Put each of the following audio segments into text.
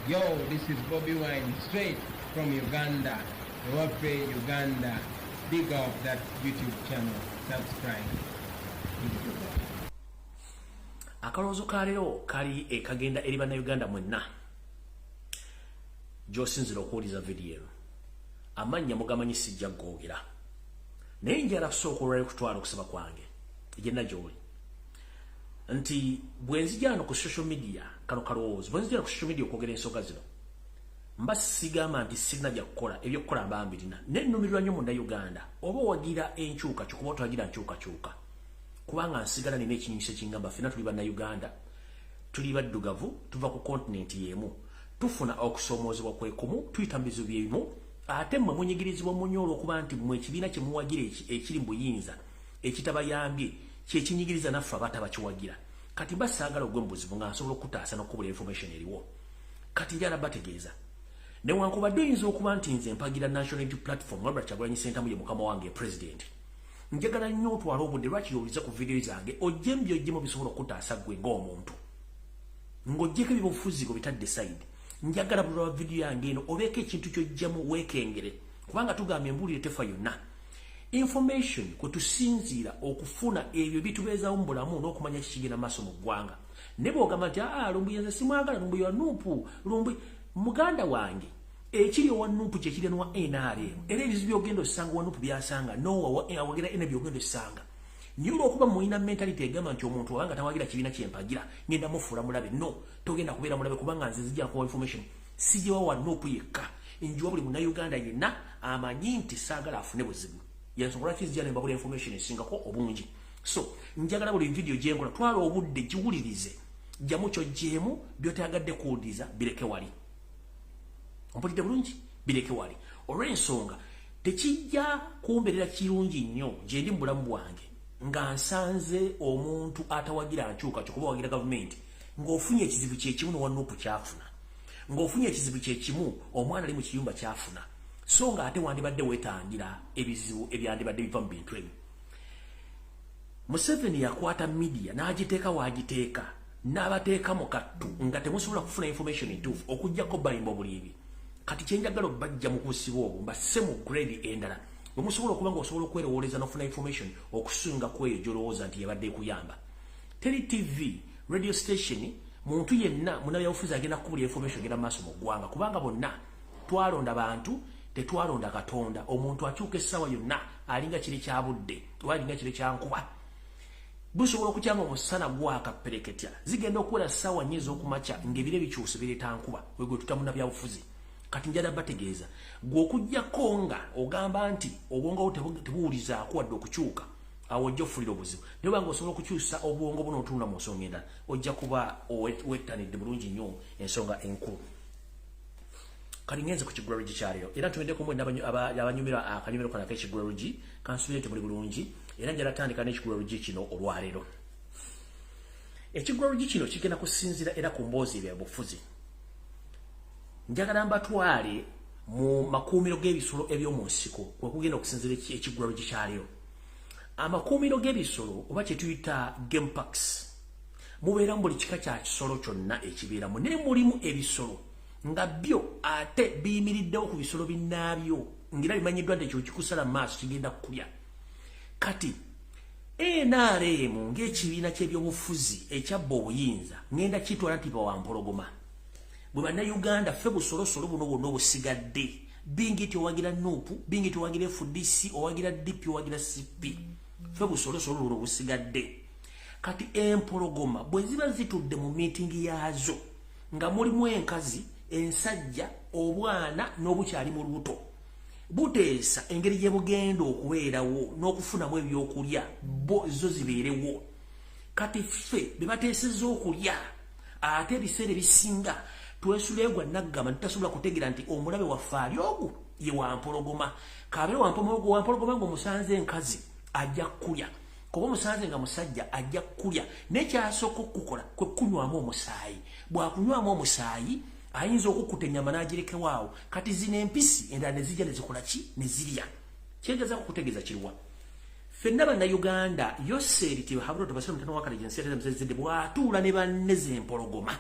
Yo, this is Bobby Wine, straight from Uganda. Ewaffe, Uganda. Big up that YouTube channel. Subscribe. Akalozo kalero kali ekagenda eri bannayuganda mwenna gy'osinzira okuwuliza video amannya mugamanyi sijja googera naye njala kusooka olwali kutwala okusaba kwange egyenna gy'oli nti bwe nzijano ku social media kano kalowoozi bwe nzijano ku social media okwogera ensonga zino mba sigamba nti sirina byakukola ebyokukola mba mbirina nennumirwa nnyo munnayuganda oba owagira enkyukakyuka oba otawagira nkyukakyuka kubanga nsigala nina ekinyumiso ekingamba ffenna tuli bannayuganda tuli baddugavu tuva ku kontinenti y'emu tufuna okusoomoozebwa kwekumu tuyita mu bizibu by'ebimu ate mmwe munyigirizibwa munyo olw'okuba nti mmwe ekibiina kye muwagira ekiri mu buyinza ekitabayambye kyekinyigiriza naffe abatabakiwagira kati basaagala ogwe mu buzibu nga nsobola okutaasa n'okubula information eriwo kati njala bategeeza newankubadde oyinza okuba nti nze mpagira national unity platform Robert Kyagulanyi Ssentamu ye mukama wange president njagala nnyo otwala obudde lwaki yowuliza ku video zange ojje mbyojjemu bisobola okutaasa ggwe ng'omuntu ng'ojjeko eby'obufuzi bitadde side njagala buli lwa video yange eno obeeko ekintu ky'ojjamu weekengere kubanga tugambye embuulire tefa yonna information kwe tusinziira okufuna ebyo bitubeezaawo mu bulamu n'okumanya kikigenda maaso mu ggwanga ne bw'ogamba nti Lumbuye nze simwagala Lumbuye wa Nuupu Lumbuye muganda wange ekiri owa Nuupu kyekiri n'owa NRM era ebizibu by'ogenda osanga owa Nuupu byasanga n'owa awagira ene by'ogenda osanga niyo olw'okuba mulina mentality egamba nti omuntu obanga tawagira kibiina kyempagira ngenda mufuula mulabe no togenda kubeera mulabe kubanga nze nzija kuwa information sijewa wa Nuupu yekka njiwa buli munnayuganda yenna amanyi nti saagala afune buzibu yansonga lwaki nzija ne mbabula information esingako obungi so njagala buli video gyenkola twala obudde giwulirize jjamu ky'oggyemu by'otayagadde kuwuliriza bireke wali ompulidde bulungi bireke wali olw'ensonga tekijja kumbeerera kirungi nnyo gye ndi mu bulamu bwange nga nsanze omuntu atawagira nkyukakyuka oba wagira gavumenti ng'ofunye ekizibu kyekimu n'owa Nuupu kyafuna ng'ofunye ekizibu kyekimu omwana ali mu kiyumba kyafuna so nga ate wandibadde weetangira ebizibu ebyandibadde biva mu bintu ebyo Museveni yakwata media n'agiteeka waagiteeka n'abateeka mu kattu nga temusobola kufuna information entuufu okuggyako bayimba obuliibi kati kyenjagala bajja mu kusiba obwo mbasse mu grade endala bwe musobola okuba nga osobola okwerowooleza n'ofuna information okusinga ku eyo gy'olowooza nti yabadde ekuyamba teri TV radio station muntu yenna munnabyabufuzi agenda kukubula information agenda maaso mu ggwanga kubanga bonna twalonda bantu tetwalonda Katonda omuntu akyuka essaawa yonna alinga kiri kya budde oba alinga kiri kya nkuba busobola okukyanga omusana gwakappereketya zigenda okuwera ssaawa nnyo ez'okumakya ng'ebire bikyuse bireeta nkuba wegwe tutamunnabyabufuzi kati njala bategeeza gwe okuggyako nga ogamba nti obwongo tebuwulizaako wadde okukyuka awo ojja ofulira obuzibu naye obanga osobola okukyusa obwongo buno otunula mu nsonga endala ojja kuba wettanidde bulungi nnyo ensonga enkulu kati ngenze ku kigularo gikyaleero era ntumeddeku mwe abanyumirwa akanyumiro kano ak'ekigularo gi kansubire nti muli bulungi era njala tandika n'ekigularo gi kino olwaleero ekigularo gi kino kigenda kusinzira era ku mboozi ebyabufuzi njagala mbatwale mu makuumiro g'ebisolo eby'omu nsiko kwe kugenda okusinzira ekigularo gikyaleero amakuumiro g'ebisolo oba kye tuyita game parks mubeeramu buli kika kya kisolo kyonna ekibeeramu naye mulimu ebisolo nga byo ate biyimiriddewo ku bisolo binnaabyo ngera bimanyiddwa nti ekyo kikusala mu maaso kigenda kukulya kati NRM ng'ekibiina ky'ebyobufuzi ekyabba obuyinza ngenda kitwala nti bawampologoma bwe bannayuganda ffe busolosolo buno bwonna obusigadde bingi ti owagira Nuupu bingi ti owagira FDC owagira DP owagira CP ffe busolosolo buno obusigadde kati empologoma bwe ziba zitudde mu miitingi yaazo nga mulimu enkazi ensajja obwana n'obukyali mu lubuto buteesa engeri gye bugenda okubeerawo n'okufunamu ebyokulya bo zo zibeerewo kati ffe be bateesezza okulya ate ebiseera ebisinga twesuleegwa naggamba ntitasobola kutegeera nti omulabe waffe ali ogwo ye wampologoma kabeere wampologoma ng'omusanze enkazi ajja kulya kuba omusanze nga musajja ajja kulya nekyasooka okukola kwe kunywamu omusaayi bwakunywamu omusaayi ayinza okukkuta ennyama n'agirekewaawo kati zino empisi endala ne zijja ne zikola ki ne zirya kyegeza kukutegeeza kiruwa ffenna bannayuganda yoseeri tihabuliro tebasire mutano wakale jensi yateza musezidde bw'atuula ne banne z'empologoma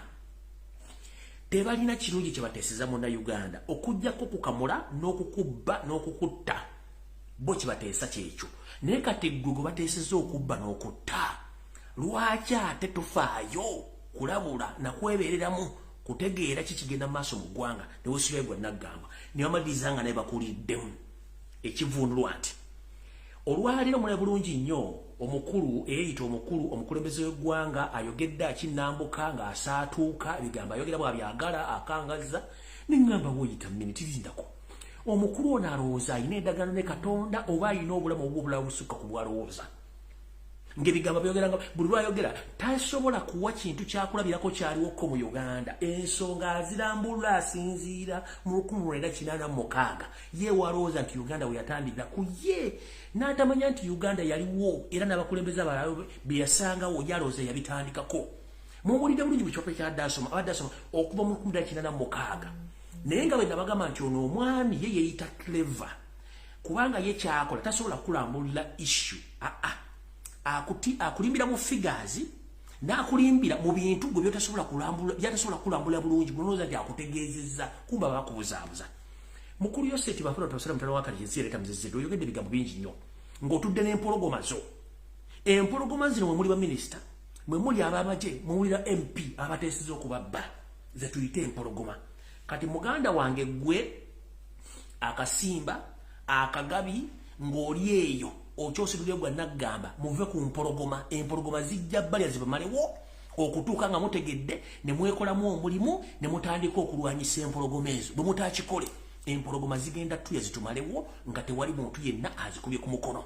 tebalina kirungi kye bateeseza mu Uganda okujjako kukamula n'okukubba n'okukutta bo kye bateesa kyekyo naye kati ggwe bateeseza okubba n'okutta lwaki ate tufaayo kulabula nakwebereramu kutegeera kikigenda maaso mu ggwanga ne wesirayigwa naggamba ne bamaliriza nga naye bakuliddemu ekivundulwa nti olwaliro mulabe bulungi nnyo omukulu eyita omukulu omukulembeze w'eggwanga ayogedde akinnambuka ng'asaatuuka ebigambo ayogera bwabyagala akangaza neŋŋamba woyita miniti zindako omukulu ono alowooza alina endagaano ne Katonda oba alina obulamu obw'obulala busukka ku bwalowooza ng'ebigambo byogeranga buli lwayogera tasobola kuwa kintu kyakulabirako kyaliwoko mu Uganda ensonga azirambulula asinziira mu 1986 ye walowooza nti Uganda we yatandikira ku ye n'atamanya nti Uganda yaliwo era n'abakulembeze abalala bye yasangawo yalowooza yabitandikako muwulidde bulungi bwe kyapa abadde asoma okuva mu 1986 naye nga bwe nabagamba nti ono omwami ye yeeyita clever kubanga ye kyakola tasobola kulambulula issue akulimbira mu figures n'akulimbira mu bintu gwe byatasobola kulambula bulungi bulowooza nti akutegeezezza kumba bakubuzaabuza mukulu Yoseti bafuna tobasala mutala wakati yensireeta muzizidde oyogedde ebigambo bingi nnyo ng'otudde n'empologoma zo empologoma zino mwe muli baminisita mwe muli ab'amagye muwulira MP abateeseza okubabba ze tuyite empologoma kati muganda wange gwe akasimba akagabi ng'oli eyo okyosidulye gwa naggamba muve ku mpologoma empologoma zijja balya zibamalewo okutuuka nga mutegedde ne mwekolamu omulimu ne mutandika okulwanyisa empologoma ezo bwe mutakikole empologoma zigenda tuya zitumalewo nga tewali muntu yenna azikubye ku mukono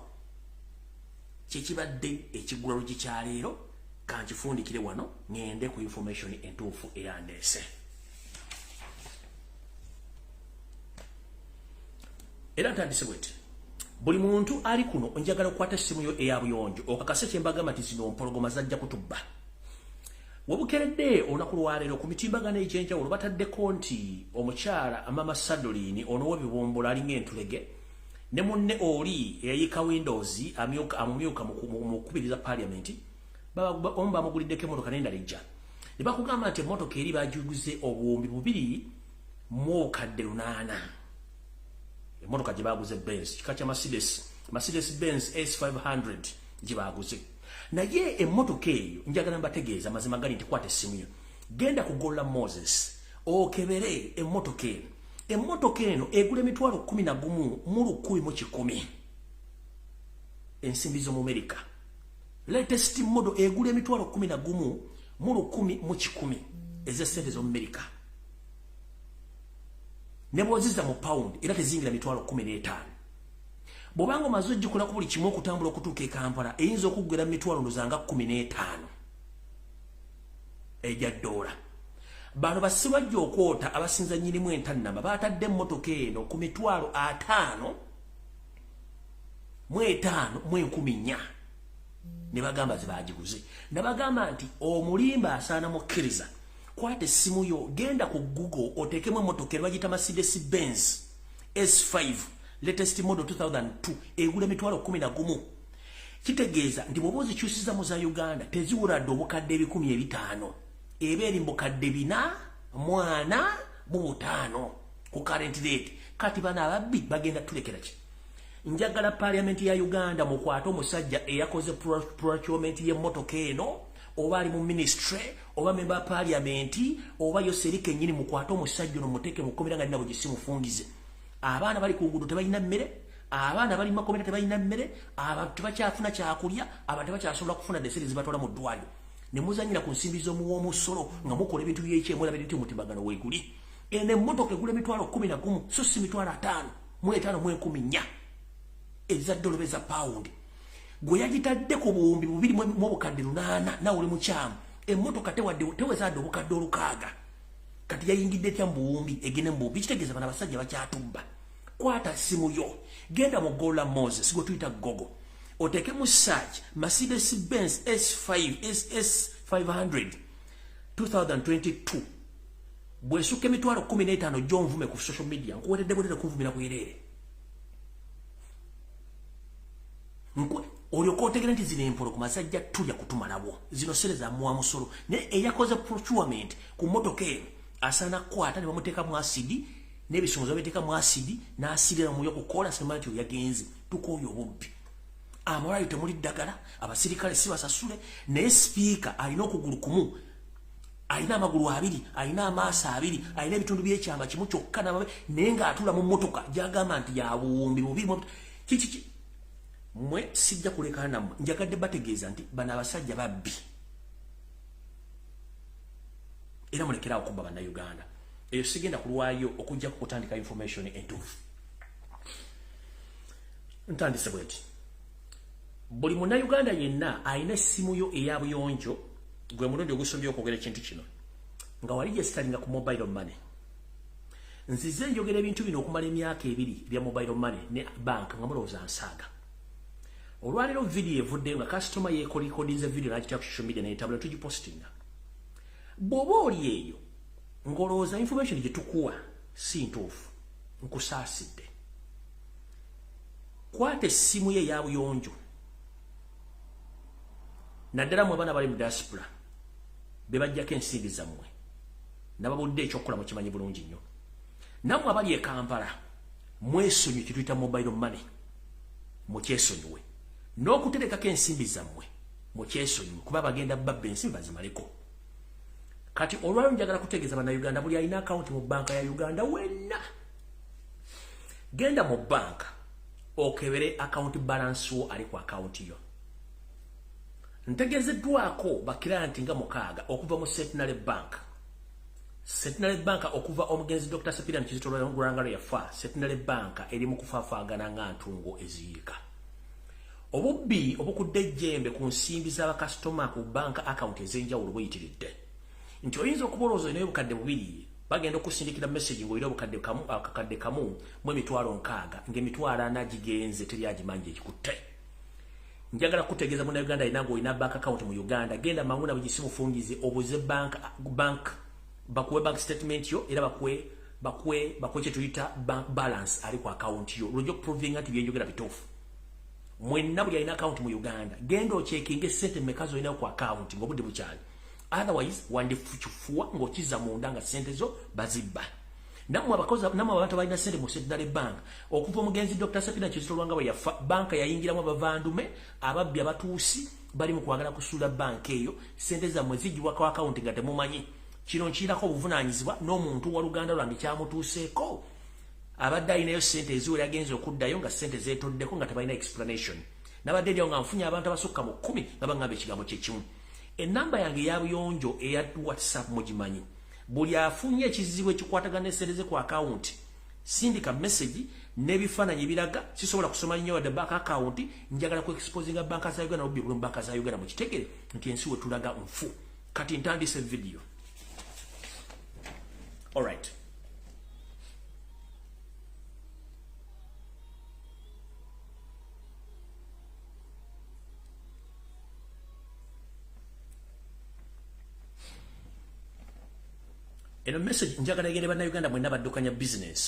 kyekibadde ekigulalo kikyaleero kankifundikire wano ngende ku information entuufu eyandeese era ntandise bweti buli muntu ali kuno njagala okukwata essimu yo eyabuyonjo okakase kyembagamba nti zino mpologoma zajja kutubba webukeredde olunaku lwaleero ku mitimbagano egy'enjawulo bataddeko nti omukyala Mama Sadolini ono w'ebibombolo alinga entulege ne munne oli eyayika Windows amumyuka mu kubiriza parliament omu bamuguliddeko emmotoka n'endala ejja ne bakugamba nti emmotoka eri bajuguze obuwumbi 2,800 emotoka gye baguze Benz kika kya Mercedes Benz S500 gye baguze naye emmotoka eyo njagala mbategeeza mazima gali nti kwata essimu yo genda kugolla Moses okebere emmotoka eno egula $11,110 ensimbi zo mu America latest model egula $11,110 ez'essente zo mu America neboziza mu pound era tezingira $15,000 bobanga omaze ojjukula ku buli kimu okutambula okutuuka e Kampala eyinza okuggwera $15,000 ejja $. Bano basibajja okwota abasinza nnyinimu entannama baatadde emmotoka eno ku $55,000 ne bagamba zibagiguze nabagamba nti omulimba asaana mukkiriza kwate simu yo genda ku Google otekemu emmotoka bagita Mercedes Benz S5 latest model 2002 egula $11,000 kitegeeza ndi bobozi kyusiza mu za Uganda teziwura obukadde 15,000 eberi mbukadde 4 mwana mu 5 ku current rate kati bana ababbi bagenda tulekera ki njagala parliament ya Uganda mu kwata omusajja eyakoze procurement y'emmotoka eno oba ali mu ministry oba member parliament oba yoserike nyini mu kwata omusajja no muteke mu komera nga nabo gisimu fungize abaana bali ku ngudo tebalina mmere abaana bali mu komera tebalina mmere abantu bakyafuna kyakulya abantu bakyasobola kufuna deseri zibatola mu ddwaliro ne muzanyira ku nsimbi z'omuwoomusolo nga mukola ebintu by'ekyemu era biri mutimbagano weeguli ene emmotoka egula $11,000 so si $5,000 mu 5,000 eza $1 za pound gwe yagitadde ku buwumbi 2,800 nawe oli mukyamu emmotoka tewezadde obukadde 600 kati yayingidde etya mu buwumbi egene mu buwumbi kitegeeza bana basajja bakyatubba kwata simu yo genda mu Gola Moses gwe tuyita Gogo oteke mu search Mercedes Benz S500 2022 bwesuka $15,000 gy'onvume ku social media nkuweredde bwerere kunvumira bwerere olyoka otegera nti zino empologoma sajja tulya kutumalabo zino sere za muwa musolo naye eyakoze procurement ku mmotoka eno asana kwata ne bamuteka mu acid n'ebisonzo beteka mu acid n'asidira mu yokukola semanti yagenze tukoyo obubbi amalayo temuli ddagala abasirikale si basasule ne speaker alina okugulu kumu alina amagulu abiri alina amaaso abiri alina ebitundu by'ekyamba kimu kyokka nababe naye ng'atula mu mmotoka gyagamba nti yabuwumbi bubiri kiki mwe sijja kulekana nammwe njagadde bategeeza nti bano abasajja babbi era mulekerawo kubba bannayuganda eyo sigenda kulwayo okujja kukutandika information entuufu ntandise bweti buli munnayuganda yenna alina essimu yo eya buyonjo gwe mulundi ogusombye okwogera ekintu kino nga wali gyesitalinga ku mobile money nzize njogera ebintu bino okumala emyaka 2 bya mobile money ne bank nga mulowooza nsaaga olwaliro video evuddeyo nga customer yeekolikodinze video n'agitya ku social media neyetabula tugipostinga bw'oba oli eyo ng'olowooza information gye tukuwa si ntuufu nkusaasidde kwata essimu ye eya buyonjo naddala mu abaana bali mu diaspora be bajjako ensimbi zammwe nababudde ekyokukola mukimanyi bulungi nnyo nammwe abali e Kampala mwesonyi kituyita mobile money mukyesonyiwe n'okuterekako ensimbi zammwe mukyesonyiwe kuba bagenda babba ensimbi bazimaleko kati olwaliro njagala kutegeeza bannayuganda buli alina akawunti mu banka ya Uganda wenna genda mu banka okebere account balance wo ali ku account yo ntegezeddwako bakiranti nga mukaaga okuva mu Centenary Bank okuva omugenzi Dr. Sepirian Kizito Lwangaro yafa Centenary Bank eri mu kufafaagana nga ntungo eziyiika obubbi obukudde ejjembe ku nsimbi z'abakasitoma ku banka account ez'enjawulo buyitiridde nti oyinza okubolooza naye obukadde bubiri bagenda okusindikira message ng'olina akakadde kamu mu emitwalo 6 ng'emitwalo 4 gigenze teri agimanyi ekikutte njagala kutegeeza munnayuganda alina ng'olina bank account mu Uganda genda mangu na bugisi bufungize obuze bank bakuwe bank statement yo era bakuwe kye tuyita bank balance ali ku account yo lwojja okuprovinga nti byenjogera bituufu mwenna buli alina account mu Uganda genda ocekinga essente mmeka z'olina ku account ng'obudde bukyali otherwise wandifukifuwa ng'okiza munda nga ssente zo bazibba namwe abantu balina ssente mu Centenary Bank okuva omugenzi Dr. Sepirian Kizito Lwangaro yafa banka yayingiramu abavandume ababbi abatuusi bali mu kwagala kusuula banka eyo ssente zammwe ziggibwako akawunti nga temumanyi kino nkirako obuvunaanyizibwa n'omuntu wa luganda lwange kyamutuuseeko abadde alinayo ssente eziwera agenza okuddayo nga ssente zeetoddeko nga tebalina explanation nabadde eryawo nga nfunye abantu abasukka mu 10 nga baŋŋamba ekigambo kyekimu enamba yange eya buyonjo eya WhatsApp mugimanyi buli afunye ekizibu ekikwatagana n'essente ze ku account sindika message n'ebifaananyi ebiraga sisobola kusoma nnyo wadde bank account njagala ku exposinga banka za Uganda obubbi buli banka za Uganda mukitegere nti ensi we tulaga nfu kati ntandise video all right eno message njagala egende bannayuganda mwenna baddukanya business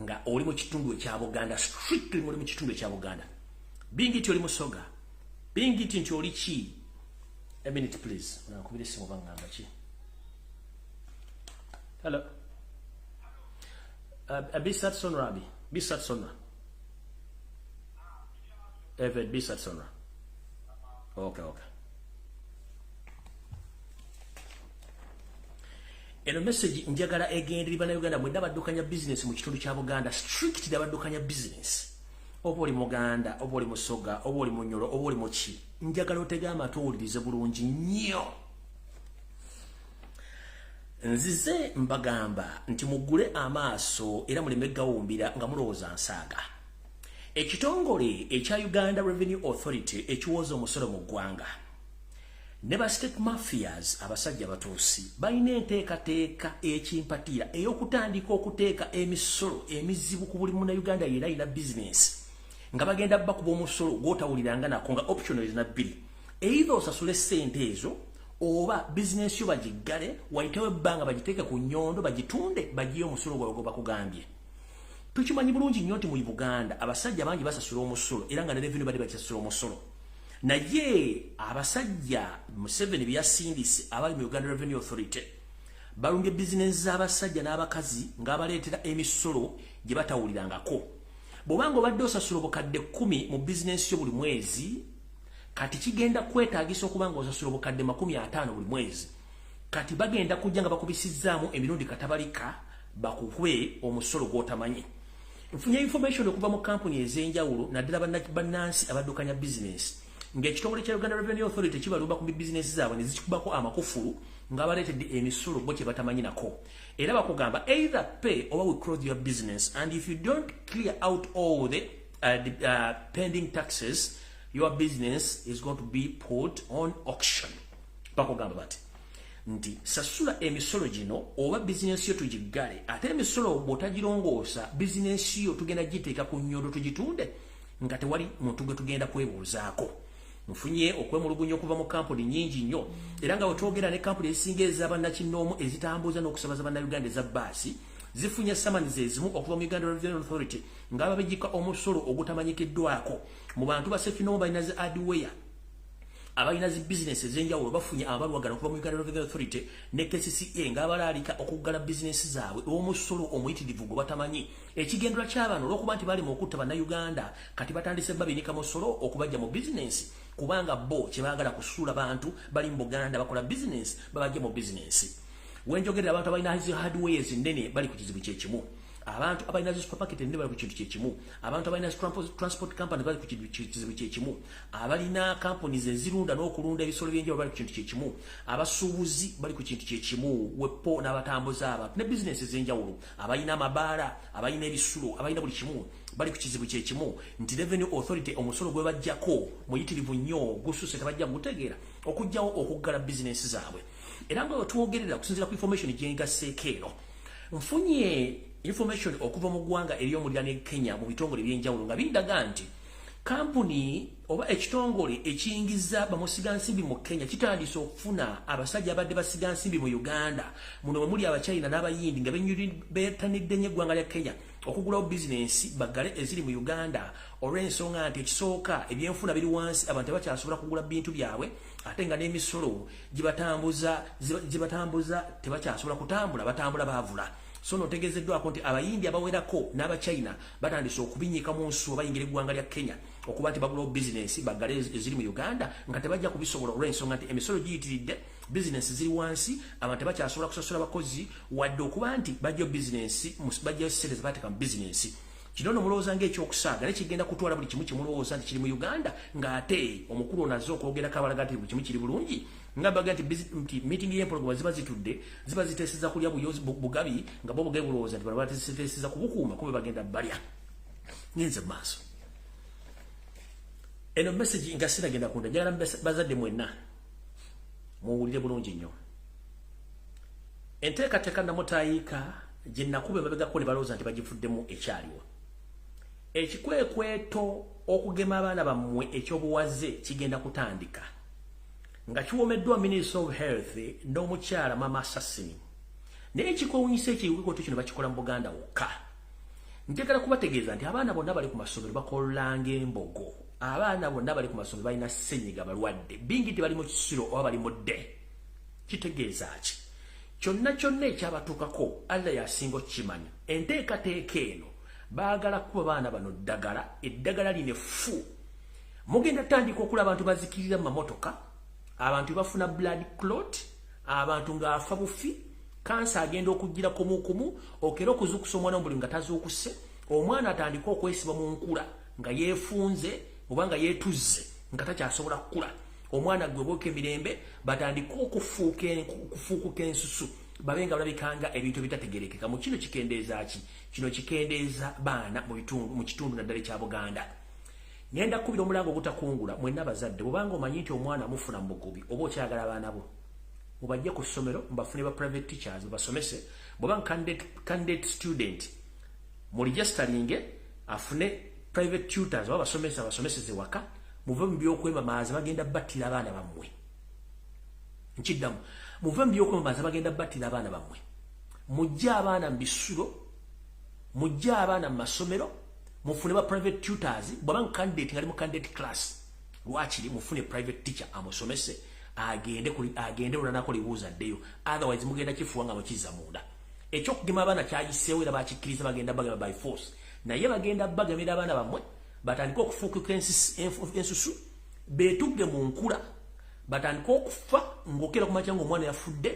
nga oli mu kitundu ekya Buganda strictly muri mu kitundu ekya Buganda bingiti oli musoga bingiti nti oli ki a minute please nakubira esimu bangamba ki hello Bisat Sonrabi Bisat Sonra Evet Bisat Sonra okay eno message njagala egenderi bannayuganda mwenna baddukanya business mu kitundu kya Buganda strictly baddukanya business oba oli muganda oba oli musoga oba oli munyolo oba oli muki njagala otega amatu owulirize bulungi nnyo nzize mbagamba nti mugule amaaso era muleme gawumbira nga mulowooza nsaaga ekitongole ekya Uganda Revenue Authority ekiwooza omusolo mu ggwanga ne ba state mafias abasajja batuusi balina enteekateeka ekimpatiira ey'okutandika okuteeka emisolo emizibu ku buli munnayuganda yenna alina business nga bagenda bakuba omusolo gw'otawuliranga nako nga optional ezina bbiri either osasule ssente ezo oba business yo bagiggale wayitewo ebbanga bagiteeke ku nnyondo bagitunde bagiye omusolo gwawe gwe bakugambye tukimanyi bulungi nnyo nti mu Buganda abasajja bangi basasula omusolo era nga ne revenue bali bakisasula omusolo naye abasajja Museveni byasindise abali mu Uganda Revenue Authority balumbye business z'abasajja n'abakazi ng'abaleetera emisolo gye batawulirangako. Bw'obanga obadde osasula obukadde 10 mu business yo buli mwezi, kati kigenda kwetaagisa okuba nga osasula obukadde 50 buli mwezi. Kati bagenda kujja nga bakubisizzaamu emirundi katabalika bakukwe omusolo gw'otamanyi. Nfunye information okuva mu kampuni ez'enjawulo naddala bannansi abaddukanya business ng'ekitongole kya Uganda Revenue Authority kibalumba ku business zaabwe ne zikikubako amakufulu ng'abaleetedde emisolo bo kye batamanyi nako. Era bakugamba either pay or we close your business, and if you don't clear out all the pending taxes, your business is going to be put on auction. Bakugamba bati nti sasula emisolo gino oba business yo tugigale, ate emisolo bw'otagirongoosa business yo tugenda giteeka ku nnyondo tugitunde nga tewali muntu gwe tugenda kwebuuzaako. Nfunye okwemulugunya okuva mu kampuni nyingi nnyo, era nga wetwogera ne kampuni ezisinga ez'abannakinoomu ezitambuza n'okusobaza bannayuganda eza bbaasi zifunye samanizi ezimu okuva mu Uganda Revenue Authority ng'ababeggyika omusolo ogutamanyikiddwako mu bantu ba sefinomu balina zi hardware abalina zi business ez'enjawulo bafunye abalwagala okuva mu Uganda Revenue Authority ne KCCA ng'abalaalika okuggala business zaabwe omusolo omuyitirivu gwe batamanyi. Ekigendera ky'abantu olw'okuba nti bali mu okutta bannayuganda kati batandise babinika musolo okubajja mu business, kubanga bo kye baagala kusuula bantu bali mu Buganda bakola business babajja mu business. Wenjogerera abantu abalina zi hardware ennene bali ku kizibu kyekimu, abantu abalina zi supermarket ennene bali ku kintu kyekimu, abantu abalina transport company bali ku kizibu kyekimu, abalina companies ezirunda n'okulunda ebisolo by'enjawulo bali ku kintu kyekimu, abasuubuzi bali ku kintu kyekimu, wepo n'abatambuza abantu ne business ez'enjawulo, abalina amabaala, abalina ebisulo, abalina buli kimu bali ku kizibu kyekimu. Nti Revenue Authority omusolo gwe bajjako muyitirivu nnyo gususse tebajja gutegeera okujjawo okuggala business zaabwe. Era nga wetwogerera okusinziira ku information gyengasseeko eno, nfunye information okuva mu ggwanga ery'omulira ne Kenya mu bitongole by'enjawulo nga bindaga nti kampuni oba ekitongole ekiyingiza bamusigansimbi mu Kenya kitandise okufuna abasajja abadde basigansimbi mu Uganda, muno mwe muli Abachina n'Abayindi nga beetanidde nnyo eggwanga lya Kenya okugulawo bizinensi baggale eziri mu Uganda olw'ensonga nti ekisooka ebyenfuna biri wansi, abantu tebakyasobola kugula bintu byabwe, ate nga n'emisolo gibatambuza tebakyasobola kutambula, batambula baavula. So notegezeddwako nti Abayindi abawerako n'Abachina batandise okubinyiika mu nsuwa bayingira eggwanga lya Kenya okuba nti bagulawo bizinensi baggale eziri mu Uganda nga tebajja kubisobola olw'ensonga nti emisolo giyitiridde, bizinensi ziri wansi, abantu tebakyasobola kusasula bakozi wadde okuba nti bajja bizinensi bajja sente zebateeka mu bizinensi. Kino nno mulowooza ng'ekyokusaaga nekigenda kutwala buli kimu kimulowooza nti kiri mu Uganda ng'ate omukulu onaze okwogera kabalaga nti buli kimu kiri bulungi nga baga nti meeting y'empologoma ziba zitudde ziba ziteeseza kulya bugabi nga bo bugabi bulowooza nti bano bateeseza kubukuuma kube bagenda balya. Ngenze mu maaso eno message nga sinagenda kunda, njagala bazadde mwenna muwulire bulungi nnyo. Enteekateeka namutayiika gye nakuba emabegako ne balowooza nti bagifuddemu ekyaliwo. Ekikwekweto okugema abaana bammwe ekyobuwaze kigenda kutandika nga kiwomeddwa Minister of Health n'omukyala Mama Assassin. Naye ekikwewuunyisa ekikwekweto kino bakikola mu Buganda wokka. Njagala kubategeeza nti abaana bonna bali ku masomero bakolanga embogo, abaana bonna bali ku masomero balina ssenyiga balwadde, bingiti bali mu kisiro oba bali mu dde. Kitegeeza ki? Kyonna ekyabatuukako Allah yasinga okukimanya. Enteekateeka eno baagala kuba baana bano ddagala, eddagala lino effu. Mugenda tandika okulaba abantu bazikirira mu mamotoka, abantu bafuna blood clot, abantu ng'afa bufi, kansa agenda okujjira kumukumu, okera okuzuukusa omwana omuli nga tazuukuse, omwana atandika okwesiba mu nkula nga yeefunze oba nga yeetuzze nga takyasobola kukula. Omwana gwe bwoka emirembe batandika okufuukuka ensusu babe nga balabikanga ebintu bitategerekeka. Mu kino kikendeeza ki? Kino kikendeeza baana mu kitundu naddala ekya Buganda. Ngenda kubira omulango ogutakungula mwenna abazadde, bw'obanga omanyi nti omwana mufuna mu bugubi oba okyagala abaana bo mubajje ku ssomero mubafune ba private teachers mubasomese. Bw'oba candidate student muligestaringe afune private tutors oba abasomeseze waka, muve mu byokwemamaaza bagenda battira abaana bammwe. Nkiddamu, muve mu byokwemamaaza bagenda battira abaana bammwe. Mujje abaana mu bisulo, mujje abaana mu masomero, mufune ba private tutors. Bw'aba candidate ngali mu candidate class, lwakiri mufune private teacher amusomese agende olunanako libuuza ddeyo, otherwise mugenda kifuwa nga mukiza munda. Ekyokugema abaana kyayiseewo era bakikkiriza bagenda bagema by force, naye bagenda bagemera abaana bammwe batandika okufuukuka ensusu, beetugge mu nkula, batandika okufa ng'okera ku makya ng'omwana yafudde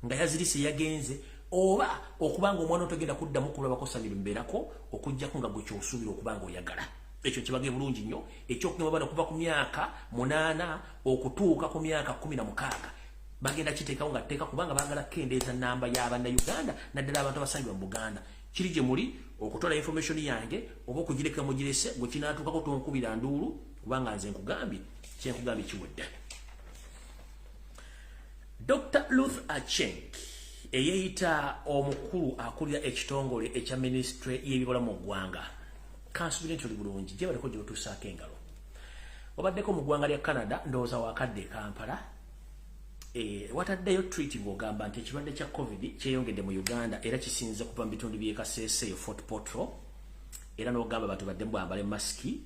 nga yazirise yagenze, oba okubanga omwana otogenda kuddamu kulabako sanyiri mbeerako okuggyako nga gwe kyosuubira okubanga oyagala. Ekyo kibage bulungi nnyo, ekyokugema abaana okuva ku myaka 8 okutuuka ku myaka 16 bagenda kiteekawo nga tteeka kubanga baagala kukendeeza nnamba y'Abannayuganda naddala abantu abasangibwa mu Buganda. Kiri gye muli okutola information yange oba okugireka mugirese gwe kinaatuukako tonkubira nduulu kubanga nze nkugambye kyenkugambye kiwedde. Dr. Ruth Acheng eyeyita omukulu akulira ekitongole ekya ministry y'ebibala mu ggwanga kansubire nti oli bulungi gye baliko gye otuusaako engalo. Obaddeko mu ggwanga lya Canada ndowooza wakadde Kampala, wataddeyo tweet ng'ogamba nti ekirwadde kya COVID kyeyongedde mu Uganda era kisinze kuva mu bitundu by'e Kasese Fort Portal, era n'ogamba abantu baddemu bambale masiki,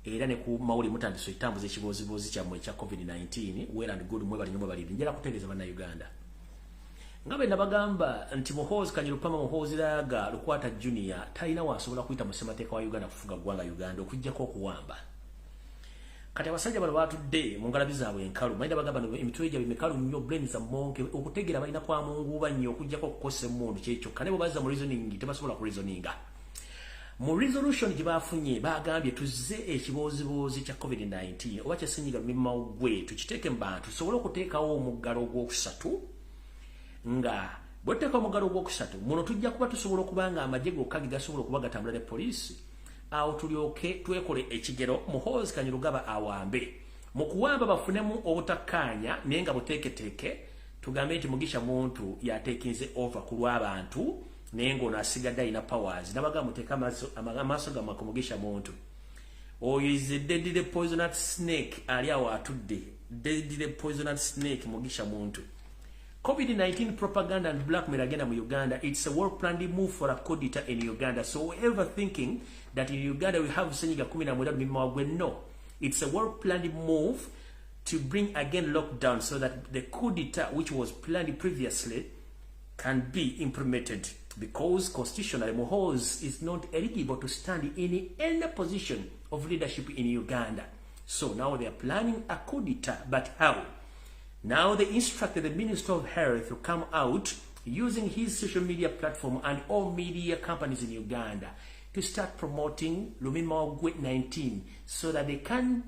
era ne ku mawuli mutandise etambuza ekiboozibozi kyammwe ekya COVID-19 well and good mwe bali nnyo baliri njala kutegeeza Bannayuganda. Nga bwe nabagamba nti Muhoozi Kanyirupama Muhoozi Laaga Lukwata Junior talina wasobola kuyita mu ssemateeka wa Uganda kufuga ggwanga Uganda okuggyako okuwamba. Kati abasajja bano batudde mu ngalabi zaabwe enkalu, mayinda bagamba emitwe gyabwe mikalu nnyo, brain za monke, okutegeera balina kwamunguuba nnyo okuggyako okukosa emmundu kyekyo. Ne bwe bazza mu reasoning tebasobola ku reasoninga. Mu resolution gye bafunye bagambye tuzze ekiboozibozi kya COVID-19 oba kya ssennyiga lumiimamawuggwe tukiteeke mu bantu tusobole okuteekawo omuggalo ogwokusatu, nga bwe tuteekawo omuggalo ogwokusatu muno tujja kuba tusobola okuba nga amagye gokka ge gasobola okuba gatambula ne poliisi. Awo tulyoke twekole ekigero Muhoozi Kanyirugaba awambe. Mu kuwamba bafunemu obutakkaanya naye nga buteeketeeke, tugambe nti Mugisha muntu yateekinze over ku lw'abantu naye ng'ono asigadde alina powers. Nabaga muteeka amaaso gammwe ku Mugisha muntu. Oyo is a deadly poisonous snake ali awo atudde. Deadly poisonous snake Mugisha muntu. COVID-19 propaganda and blackmail agenda mu Uganda. It's a well-planned move for a coup d'etat in Uganda. So whoever thinking that in Uganda we have Senyiga 17 no. It's a well-planned move to bring again lockdown so that the coup d'etat which was planned previously can be implemented. Because constitutionally Muhoozi is not eligible to stand in any position of leadership in Uganda. So now they are planning a coup d'etat. But how? Now they instructed the Minister of Health to come out using his social media platform and all media companies in Uganda to start promoting Lumbuye 19 so that they can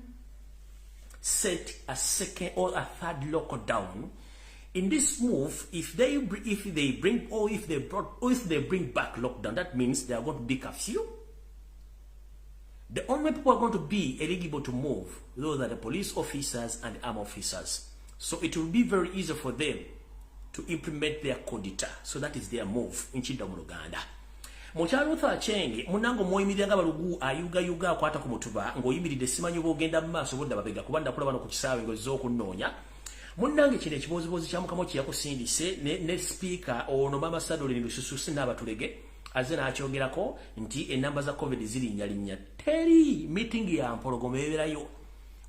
set a second or a third lockdown. In this move, if they bring back lockdown, that means they are going to be curfew. The only people who are going to be eligible to move, those are the police officers and armed officers. So it will be very easy for them to implement their coup d'etat. So that is their move in Uganda. Mukyalo Ruth Acheng munango moyimirira nga balugu ayuga akwata ku mutuba ng'oyimiridde simanyi bw'ogenda mu maaso budda babega kuba ndakula bano ku kisaawe ng'ozza okunnoonya. Munnange kino ekiboozibozi kya Mukama kyeyakusindise ne speaker ono Mama Sadolin Lususu n'abatulege azze n'akyogerako nti ennamba za COVID zirinnyalinnya. Teri meeting ya mpologoma ebeerayo.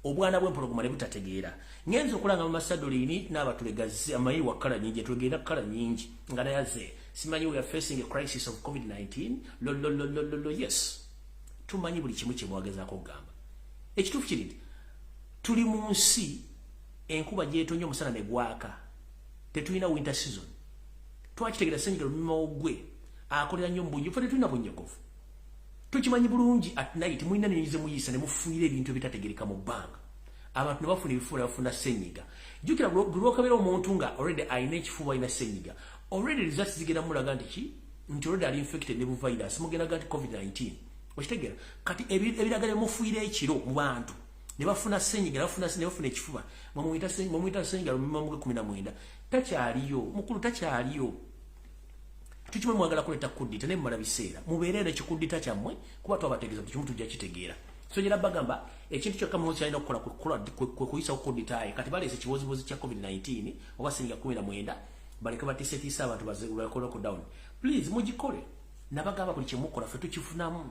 Obwana bw'empologoma ne butategeera. Ngenza okulanga Mama Sadolin n'abatulegazi amayi wa kala nyingi tugenda kala nyingi nga nayaze. Simanyi we are facing a crisis of COVID-19. Yes. Tumanyi buli kimu kye mwagezaako okugamba. Ekituufu kiri tuli mu nsi enkuba gy'etonnya omusana ne gwaka. Tetulina winter season. Twakitegeera Senyiga Lumbuye akolera nnyo mbunyi ffe tetulina bunnyogovu. Tukimanyi bulungi at night mulina nenyize muyisa ne mufuuyira ebintu ebitategereka mu bbanga. Abantu ne bafuna ebifuula bafuna Senyiga. Jjukira buli lw'okabeera omuntu nga already alina ekifuba alina Senyiga. Already results zigenda mulaga nti already ali infected ne bu virus mugenda gati COVID-19. Okitegeera kati ebiragala mufuuyira ekiro mu bantu ne bafuna Senyiga ne bafuna ekifuba mumuyita Senyiga Lumbuye 19 takyaliyo mukulu takyaliyo. Tukimwe mwagala kuleta kudita ne mmala biseera mubeerera ekikudita kyammwe kuba twabategeeza kimu tujja kitegeera. So jera bagamba ekintu kyokka Muhoozi alina okukola kuyisa okuditaye kati baleese ekiboozibozi kya COVID-19 oba Senyiga 19 baleke batiisetiisa abantu bakola lockdown. Please mugikole. Nabagamba buli kye mukola ffe tukifunamu.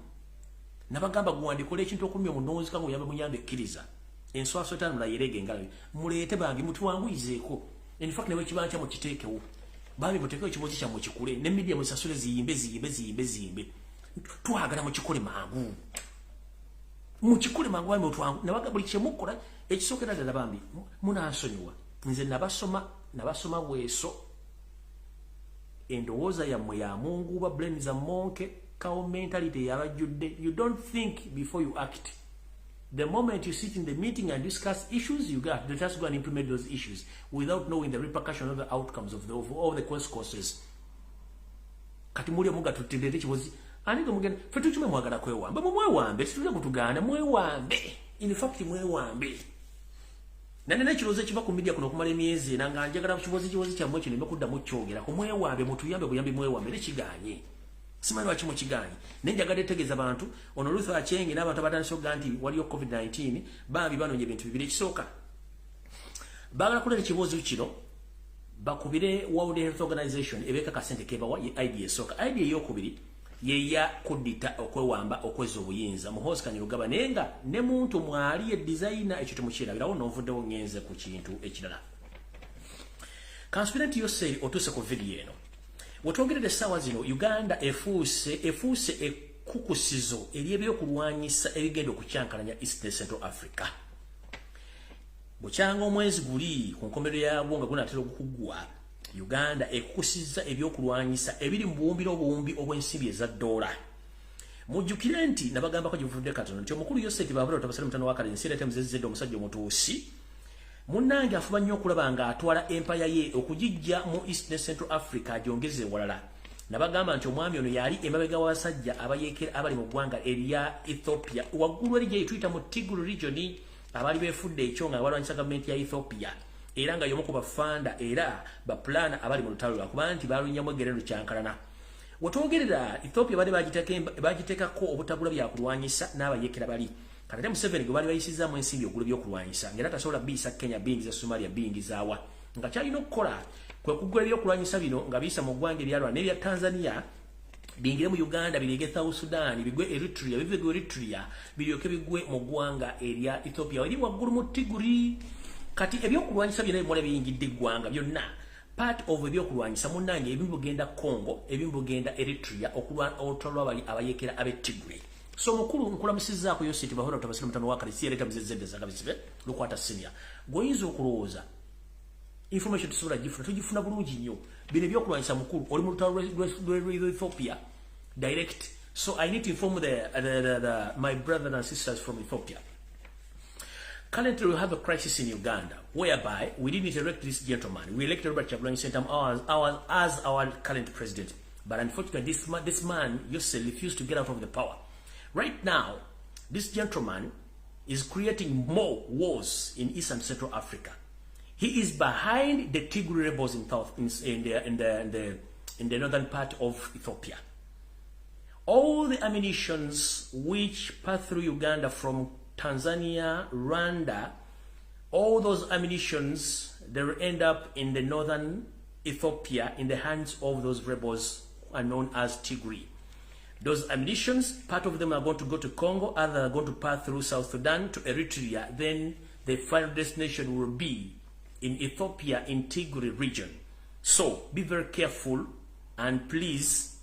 Nabagamba guwandikola ekintu okulumya omunoozi kangu yambe muyambe ekkiriza. enswaso tano la yerege ngalabi mulete bangi mutuwanguyizeeko in fact newe kibanja mu kitekewo bami mutekewo kibozi kya mu kikule ne media musasule ziyimbe twagala mu kikole mangu bami mutwangu nabaga buli kyemukola ekisokera ddala bambi munansonyiwa nze nabasoma weeso endowooza yammwe ya mungu ba brain za monke kao mentality yabajjudde. You don't think before you act. The moment you sit in the meeting and discuss issues, you just go and implement those issues without knowing the repercussion of the outcomes of the consequences. Kati muri muga tutendete kibozi aniko mugenda fetu chume mwagala kwewamba mwewambe situle kutugana mwewambe in fact mwewambe nane kiroze kiba ku media kuno kumala emyezi nanga njagala kibozi kyamwe kino mbekudda mu kyogera ku mwewambe mutuyambe buyambe mwewambe ne kiganye simanyi wakimu kiganye nenjagala etegeeza abantu ono Luther Achengi n'abantu abatandise ganti waliyo COVID-19 bambi banonye ebintu bibiri ekisooka bagala kulera kibozi kino bakubire World Health Organization ebeka kasente kebawa idea soka idea yokubiri yeya kudita okwewamba okweza obuyinza muhozi kanyirugaba nenga ne muntu mwali ye designer ekyo temukyerabirawo novuddewo ngenze ku kintu ekirala Conspirant yose otuse ku video eno wetwogerede essaawa zino Uganda efuuse ekukusizo ery'ebyokulwanyisa ebigenda okukyankalanya East ne Central Africa. Bukyanga omwezi guli ku nkomerero yagwo nga gunaatera okukugwa Uganda ekukusiza ebyokulwanyisa ebiri mu buwumbiro obumbi obw'ensimbi eza $. Mujjukire nti nabagambako givudde katono nti omukulu Yosef Babula tabasale mutano wakale nsire temuzezedde omusajja omutuusi munnange afuba nnyo okulaba nga atwala empaya ye okugijja mu East ne Central Africa agyongeze ewalala. Nabagamba nti omwami ono yali emabega w'abasajja abayekera abali mu ggwanga erya Ethiopia waggulu eri gye tuyita mu Tigray region abali beefudde ekyo nga balwanyisa gavumenti ya Ethiopia era nga y'omu ku bafanda era baplana abali mu lutalo lwakuba nti balunyamu egerero kyankalana. Wetwogerera Ethiopia bali bagiteekako obutabula byakulwanyisa n'abayekera bali Kati Museveni gwe bali bayisizaamu ensimbi okugula ebyokulwanyisa ng'era tasobola biyisa Kenya bingi za Somalia bingi zaawa nga kyalina okukola kwe kugula ebyokulwanyisa bino nga biyisa mu ggwanga eryalwa n'ebya Tanzania bingire mu Uganda birege South Sudan bigwe Eritrea bivegwe Eritrea biryoke bigwe mu ggwanga erya Ethiopia eri waggulu mu Tigray. Kati ebyokulwanyisa byonna ebimala biyingidde eggwanga byonna part of ebyokulwanyisa munnange ebimu bugenda Congo ebimu bugenda Eritrea olutalo lw'abali abayekera ab'e Tigray. So mukulu nkulamusizaako Yosef Babula tabasire mutano wakale siyereta muzezedde zagabisibe lukwata senior goyinza okulowooza information tusobola tugifuna bulungi nnyo bino ebyokulwanyisa mukulu oli mu lutalo lw'e Ethiopia direct. So I need to inform my brothers and sisters from Ethiopia. Currently we have a crisis in Uganda whereby we didn't elect this gentleman. We elected Robert Kyagulanyi Ssentamu as our current president, but unfortunately this man Yosef refused to get out of the power. Right now, this gentleman is creating more wars in East and Central Africa. He is behind the Tigray rebels in the northern part of Ethiopia. All the ammunitions which pass through Uganda from Tanzania, Rwanda, all those ammunitions, they will end up in the northern Ethiopia in the hands of those rebels are known as Tigray. Those ammunitions, part of them are going to go to Congo, others are going to pass through South Sudan to Eritrea. Then the final destination will be in Ethiopia, in Tigray region. So be very careful and please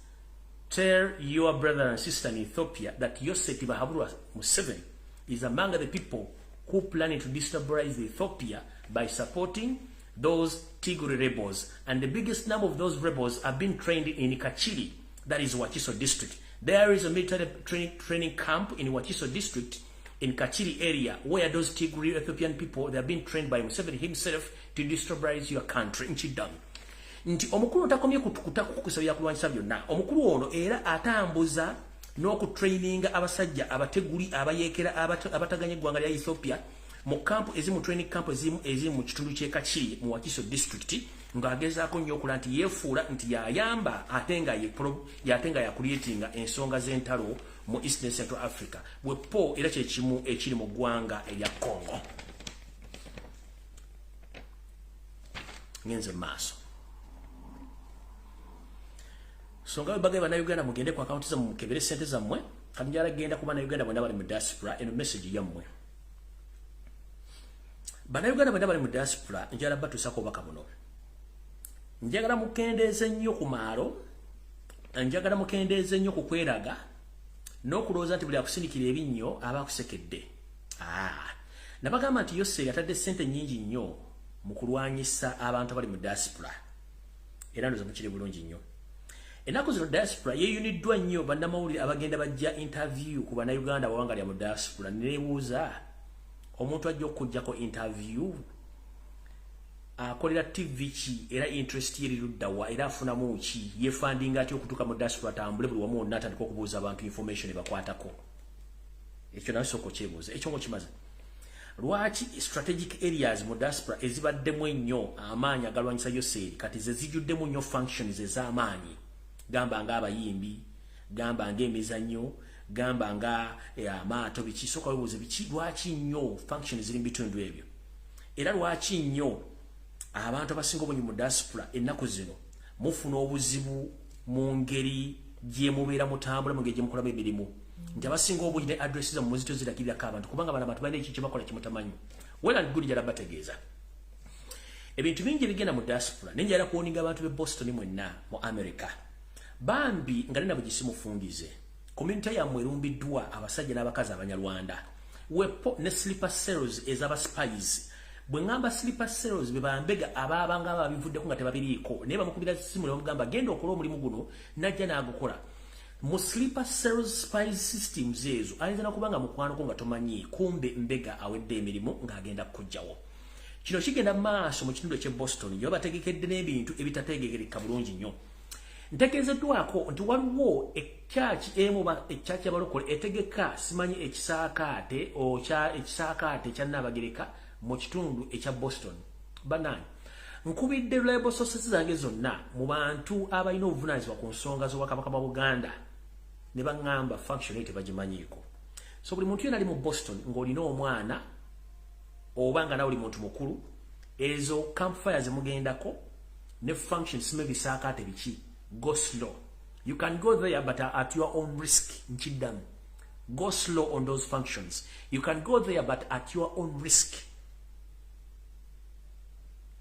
tell your brother and sister in Ethiopia that Yosef Museveni is among the people who planning to destabilize Ethiopia by supporting those Tigray rebels. And the biggest number of those rebels have been trained in Kachiri, that is Wakiso district. There is a military training camp in Wakiso district in Kachiri area where those Tigray Ethiopian people, they have been trained by Museveni himself to destabilize your country. Nti omukulu takomye kutukuta kukusabya kulwanyisa byonna. Omukulu ono era atambuza n'okutraininga abasajja abateguli abayekera abataganye eggwanga lya Ethiopia mu camp ezimu training camp ezimu mu kitundu ky'e Kachiri mu Wakiso district ng'agezaako nnyo okulaba nti yeefuula nti yayamba ate nga yakuleetinga ensonga z'entalo mu East and Central Africa bwepo era kye kimu ekiri mu ggwanga erya Congo. Ngenze maaso so nga bagay bannayuganda mugende ku akaunti zammwe mukebere ssente zammwe kati njala genda ku bannayuganda bonna bali mu diaspora eno message yammwe. Bannayuganda bonna bali mu diaspora njagala batusako obubaka buno. Njagala mukendeeze nnyo ku maalo, njagala mukendeeze nnyo ku kweraga n'okulowooza nti buli akusindikira ebinnyo aba akusekedde. Nabagamba nti Yoseri atadde ssente nnyingi nnyo mu kulwanyisa abantu abali mu diaspora. Era ndoza mukiri bulungi nnyo. Ennaku zino diaspora yeeyuniddwa nnyo bannamawulire abagenda bajja interview ku bannayuganda abawangalira mu diaspora. Nebuuza omuntu ajja okujjako interview akolera TV ki era interest ye luddawa era afunamu ki yefandinga atyo okutuuka mu diaspora atambule buli wamu wonna atandika okubuuza abantu information ebakwatako. Ekyo nawe sooka okyebuuza. Ekyo ng'okimaze. Lwaki strategic areas mu diaspora ezibaddemu ennyo amaanyi agalwanyisa Yoseri kati ze zijjuddemu nnyo functions ez'amaanyi? Gamba nga abayimbi, gamba nga emizannyo, gamba nga amaato, biki sooka webuuze biki lwaki nnyo functions ziri mu bitundu ebyo? Era lwaki nnyo abantu abasinga obungi mu diaspora ennaku zino mufuna obuzibu mu ngeri gye mubeera mutambula, mu ngeri gye mukolamu emirimu? Nti abasinga obungi ne address zammwe muzito zirakirako abantu kubanga bano abantu balina ekyo kye bakola kye mutamanyi. Well and good, njala bategeeza ebintu bingi bigenda mu diaspora. Nenjala kuwoninga abantu b'e Boston mwenna mu America. Bambi nga nina bugisi mufungize. Community yammwe erumbiddwa abasajja n'abakazi abanyarwanda. Wepo ne sleeper cells ez'aba spies. Bwe ngamba sleeper cells be bambega ababanga ababivuddeko nga tebabiriiko. Naye bamukubira simu ne bamugamba genda okola omulimu guno najja n'agukola. Mu sleeper cells spies systems ezo ayinza nakubanga mukwano ko nga tomanyi kumbe mbega awedde emirimu ng'agenda kujjawo. Kino kigenda maaso mu kitundu ky'e Boston yo bategekedde n'ebintu ebitategekereka bulungi nnyo. Ntegeezeddwako nti waliwo ekyaki ekyaki abalokole etegeka simanyi ekisaakaate ekya Nabagereka mu kitundu ekya Boston. Banani nkubidde reliable sources zange zonna mu bantu abalina obuvunaanyizibwa ku nsonga z'Obwakabaka bwa Buganda ne baŋŋamba function tebagimanyiiko. So buli muntu yena ali mu Boston ng'olina omwana oba nga nawe oli muntu mukulu, ezo campfire zemugendako ne functions mebisaakaate biki, go slow. You can go there but at your own risk. Nchiddamu, go slow on those functions. You can go there but at your own risk.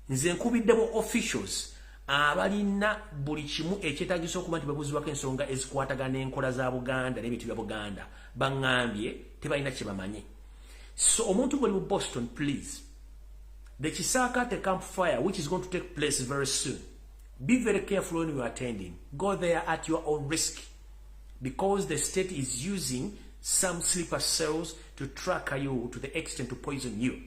Nze nkubiddemu officials abalina buli kimu ekyetaagisa okuba nti babuuzibwako ensonga ezikwatagana n'enkola za Buganda n'ebintu bya Buganda baŋŋambye tebalina kye bamanyi. So omuntu gwe mu Boston, please, the Kisakate campfire which is going to take place very soon, be very careful when you are attending. Go there at your own risk because the state is using some sleeper cells to track you to the extent to poison you.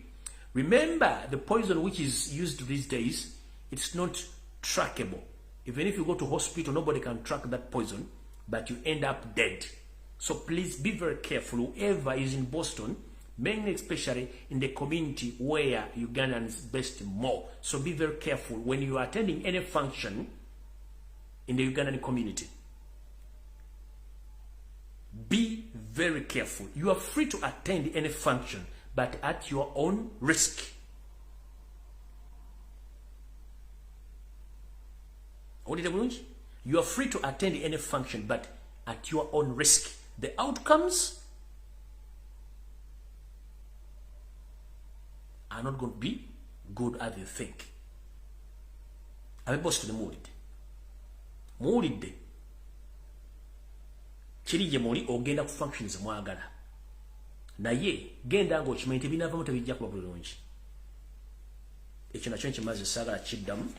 Remember, the poison which is used these days, it's not trackable. Even if you go to hospital, nobody can track that poison, but you end up dead. So please be very careful. Whoever is in Boston, mainly especially in the community where Ugandans based more. So be very careful when you are attending any function in the Ugandan community. Be very careful. You are free to attend any function, but at your own risk. You are free to attend any function, but at your own risk. The outcomes are not going to be good as you think. I'm supposed to be muwulidde. Kiri gye muli ogenda ku functions mwagala. Naye genda ng'okimanyi tebinaavamu tebijja kuba bulungi. Ekyo nakyo nkimaze saagala kiddamu.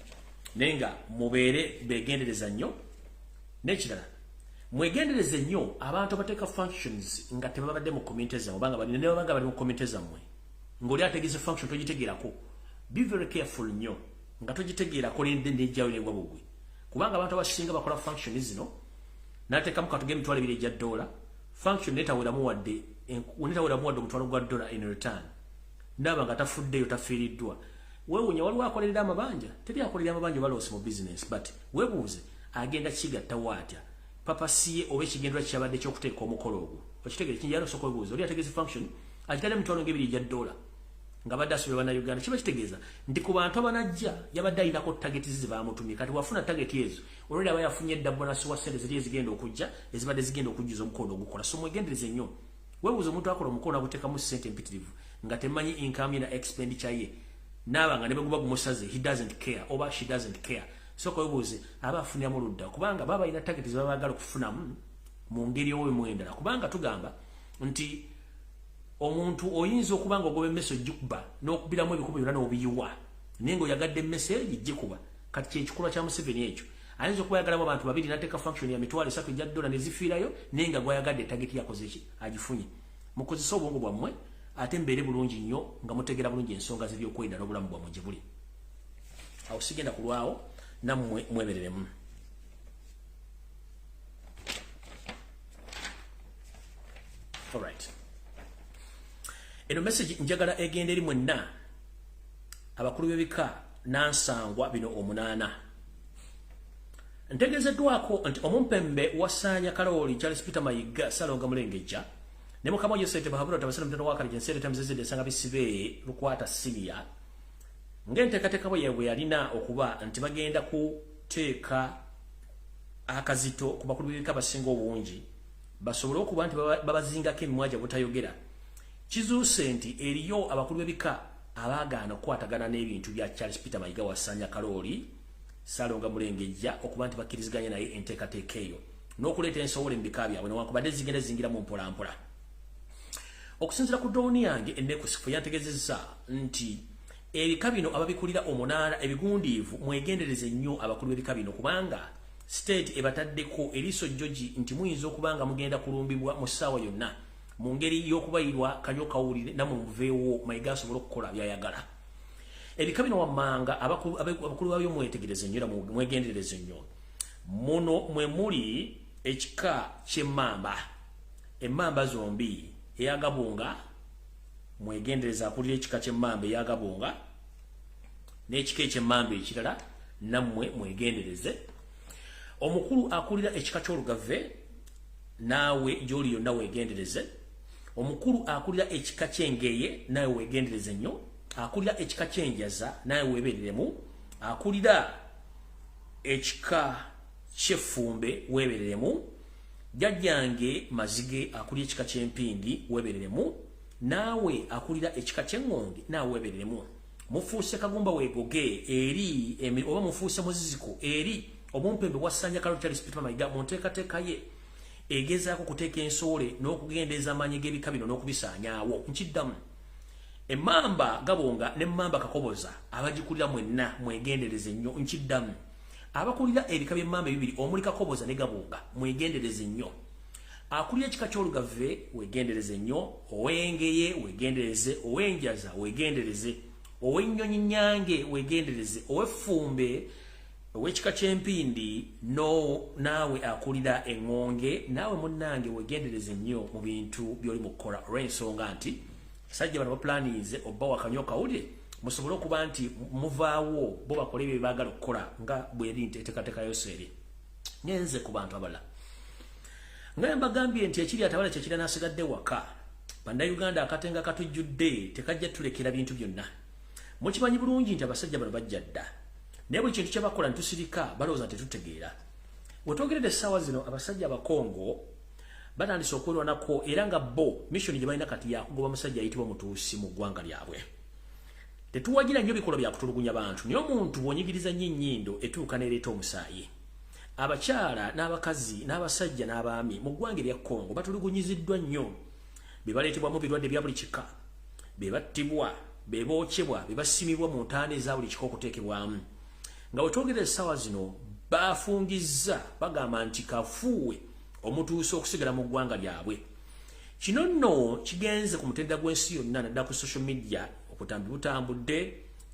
Naye nga mubeere beegendereza nnyo. N'ekirala, mwegendereze nnyo abantu abateeka functions nga tebabadde mu community zammwe obanga bali mu community zammwe. Ng'oli ategeeza function togitegeerako. Be very careful nnyo nga togitegeerako n'ejjayo n'egwa bugwe. Kubanga abantu abasinga bakola function zino n'ateekamu katuge emitwalo ebiri egya $, function netaweramu wadde omutwalo gwa $. In return n'aba nga tafuddeyo tafiiriddwa. Weewuunya waliwo akolerera amabanja, teri akolerera amabanja baloosi mu business, but weebuuze agenda kigattawo atya papasiye oba ekigendera kyabadde ky'okuteeka omukolo ogwo. Okitegeera kinjala osooka weebuuze oli ategeeza function agitadde emitwalo ng'ebiri egya $. Nga badde asuubira bannayuganda kiba kitegeeza nti ku bantu abanajja yabadde alinako tageti ze baamutumye. Kati wafuna tageti ezo olwali aba yafunye edda bonasi wa ssente ziri ezigenda okujja ezibadde zigenda okujjuza omukono ogukola. So mwegendereze nnyo. Weebuuze omuntu akola omukono aguteekamu ssente empitirivu nga temanyi income na expenditure ye nabanga ne beguba gumusaze he doesn't care oba she doesn't care so ko yobuze aba afunira mu ludda kubanga baba ina target zabagala kufuna mu ngeri owe mwendala kubanga tugamba nti omuntu oyinza okubanga ogobe message jikuba n'okubiramu ebikuba byonna n'obiyiwa nengo yagadde message jikuba kati kyekikula kya Museveni ekyo ayinza okuba yagalamu abantu babiri nateeka function ya mitwalo 3 ejja dola ne zifiirayo nenga gwayagadde target yakoze eki agifunye mukozesa obwongo bwammwe ate mbeere bulungi nnyo nga mutegera bulungi ensonga ziri okwenda n'obulamu bwammwe gye buli awo sigenda kulwawo nammwe mwebereremu alright eno message njagala egenda eri mwenna abakulu b'ebika nansangwa bino 8 ntegezeddwako nti omumpembe wasanya Kalooli Charles Peter Mayiga Salonga Mulengejja ne mukama Yosete Bahabura tabasana mtano wakali jensere tamzeze sanga bisibe lukwata silia ngentekateka bwe yalina okuba nti bagenda kuteeka akazito ku bakulu b'ebika basinga obungi basobole okuba nti babazingako emimwaja butayogera kizuuse nti eriyo abakulu b'ebika abagaana okukwatagana n'ebintu bya Charles Peter Mayiga wasanya Kalooli Salonga Mulengejja okuba nti bakkiriziganya naye enteekateeka eyo n'okuleeta ensowole mu bika byabwe newankubadde zigenda zingira mu mpolampola okusinzira ku dowuni yange ennekusifu yantegezezza nti ebika bino ababikulira 8 ebigundiivu mwegendereze nnyo abakulu b'ebika bino kubanga state ebataddeko eriiso jjogi nti muyinza okubanga mugenda kulumbibwa mu ssaawa yonna mu ngeri y'okubayirwa kalyo kawulire namwe muveewo Mayiga asobole okukola byayagala ebika bino wammanga abakulu babyo mwetegereze nnyo mwegendereze nnyo muno mwe muli ekika ky'emmamba emmamba zombi eyagabunga mwegendereza akulira ekika ky'emmamba eyagabunga n'ekika eky'emmamba ekirala nammwe mwegendereze omukulu akulira ekika ky'olugave naawe gy'oli yonna weegendereze omukulu akulira ekika ky'engeye naawe weegendereze nnyo akulira ekika ky'enjaza naawe weebereremu akulira ekika ky'effumbe weebereremu jjajjange Mazige akulira ekika ky'empindi weebereremu naawe akulira ekika ky'engonge naawe weebereremu mufuuse Kagumba weegoge eri oba mufuuse Muziziko eri omumpembe wasanya Kalooli Charles Peter Mayiga mu nteekateeka ye egezaako kuteeka ensowole n'okugendeeza amaanyi g'ebika bino n'okubisaanyaawo nkiddamu emmamba Gabonga n'emmamba Kakoboza abagikulira mwenna mwegendereze nnyo nkiddamu abakulira ebika by'emmamba ebibiri omuli Kakoboza ne Gabonga mwegendereze nnyo akulira ekika ky'olugave weegendereze nnyo ow'engeye weegendereze ow'enjaza weegendereze ow'ennyonyi nnyange weegendereze ow'effumbe ow'ekika ky'empindi naawe akulira engonge naawe munnange weegendereze nnyo mu bintu by'oli mu kukola olw'ensonga nti sajja bano bapulaniize obba wakanyo kawulire musobole okuba nti muvaawo bo bakole ebyo baagala okukola nga bweri enteekateeka yose eri ngenze ku bantu abalala nga mbagambye nti ekiri atabala kyekira n'asigadde waka bannayuganda akatenga katujjudde tekajja tulekera bintu byonna mukimanyi bulungi nti abasajja bano bajja dda naye buli kintu kyebakola ntusirika balowooza tetutegeera wetwogeredde essaawa zino abasajja abakongo batandise okwerwanako era nga bo mission gye balina kati yakugoba musajja ayitibwa mutuusi mu ggwanga lyabwe tetuwagira nnyo bikolwa byakutulugunya bantu naye omuntu bw'onyigiriza nnyo ennyindo etuuka neereeta omusaayi abakyala n'abakazi n'abasajja n'abaami mu ggwanga erya Kongo batulugunyiziddwa nnyo be baleetebwamu birwadde bya buli kika be battibwa be bookyebwa be basimibwa mu ntaana eza buli kika okuteekebwamu nga wetwogerera essaawa zino bafungizza bagamba nti kafuuwe omutuusa okusigala mu ggwanga lyabwe kino nno kigenze ku mutendera gw'ensi yonna naddala ku social media obutambi butambudde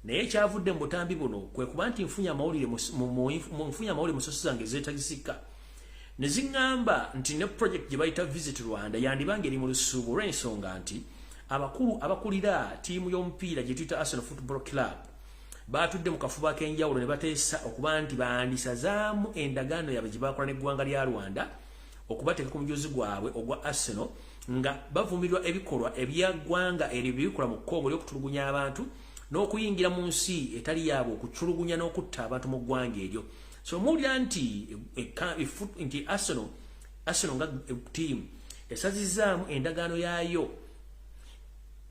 naye kyavudde mu butambi buno kwe kuba nti nfunye amawulire mu sosi zange ezeetagisika ne ziŋŋamba nti ne project gye bayita Visit Rwanda yandibanga eri mu lusuubo olw'ensonga nti abakulu abakulira ttiimu y'omupiira gye tuyita Arsenal Football Club batudde mu kafuba k'enjawulo ne bateesa okuba nti bandisazaamu endagaano yaabwe gye bakola n'eggwanga lya Rwanda okubateeka ku mujozi gwabwe ogwa Arsenal nga bavumirwa ebikolwa ebyaggwanga eryo bibikola mu kkongo ly'okutulugunya abantu n'okuyingira mu nsi etali yaabwe okuculugunya n'okutta abantu mu ggwanga eryo so muwulira nti Arsenal nga ttiimu esazizaamu endagaano yaayo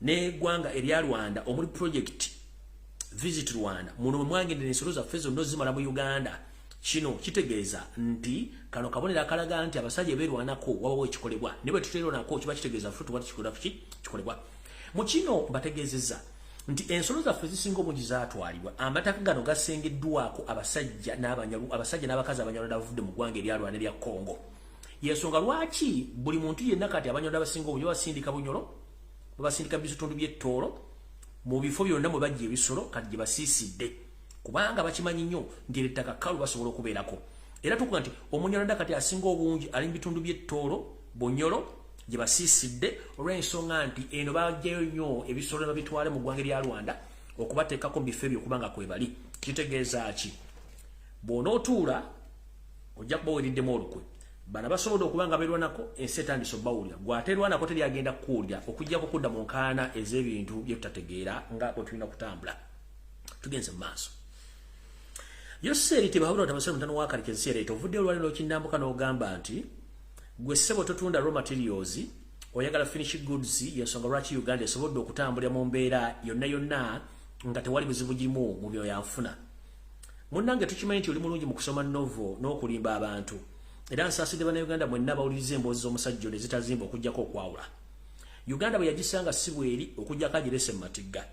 ne gwanga erya Rwanda omuli project Visit Rwanda muno mwangende n'ensolo zaffe zonna zimala mu Uganda. Kino kitegeeza nti kano kabonera kalaga nti abasajja beerwanako wabawo ekikolebwa ne bwe tuteeronako kiba kitegeeza ffe tuba kikolebwa. Mu kino bategeezezza nti ensolo zaffe zisinga obungi zaatwalibwa amataka gano gasengeddwako abasajja n'abakazi abanyalwanda bavudde mu ggwanga erya Rwanda erya Congo. Yensonga lwaki buli muntu yenna kati abanyalwanda abasinga obungi basindika bunyolo babasindika bitundu by'ettoolo mu bifo byonna mwe bajja ebisolo kati gye basiisidde kubanga bakimanyi nnyo nti ettaka kkalu basobola okubeerako. Era tukuga nti omunyalwanda kati asinga obungi ali mu bitundu by'ettoolo bunyolo gye basiisidde olw'ensonga nti eno bajjayo nnyo ebisolo ne babitwale mu ggwanga erya Rwanda okubateekako mu bifo ebyo okubanga kwe bali. Kitegeeza ki? Bw'onootuula ojja kuba weriddemu olukwe. Bana basobola okubanga beerwanako ensi etandise obbawulira. Gw'ateerwanako teri agenda kuwulira okuggyako kudda mu nkaana ez'ebintu bye tutategeera nga bwe tulina kutambula. Tugenze mu maaso. Yoseri tebawulira otabasale mutano wa Kalikezi ereeta ovudde olwaliro okindambuka n'ogamba nti gwe ssebo totunda raw materials oyagala finish goods yensonga lwaki Uganda esobodde okutambulira mu mbeera yonna nga tewali buzibu gimu mu byo yanfuna. Munnange tukimanyi nti oli mulungi mu kusoma novo n'okulimba abantu. Era nsaasidde bannayuganda mwenna bawuliriza emboozi z'omusajja ne zitazimba okuggyako okwawula. Uganda bwe yagisanga si bweri okuggyako agirese mu matigga.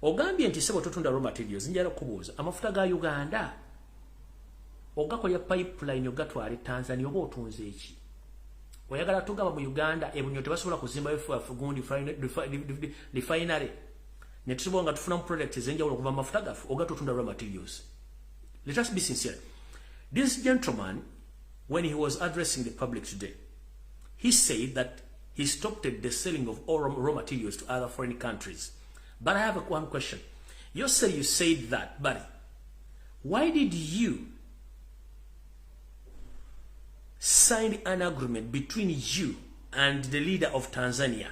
Ogambye nti ssebo totunda raw materials njala okubuuza amafuta ga Uganda ogakolya pipeline ogatwala e Tanzania oba otunze eki? Oyagala tugamba mu Uganda ebunyo tebasobola kuzimba Ewaffe gundi refinery ne tusobola nga tufunamu product ez'enjawulo okuva mu mafuta gaffe ogatotunda raw materials. Let us be sincere. This gentleman, when he was addressing the public today, he said that he stopped the selling of all raw materials to other foreign countries. But I have one question. You said that, but why did you sign an agreement between you and the leader of Tanzania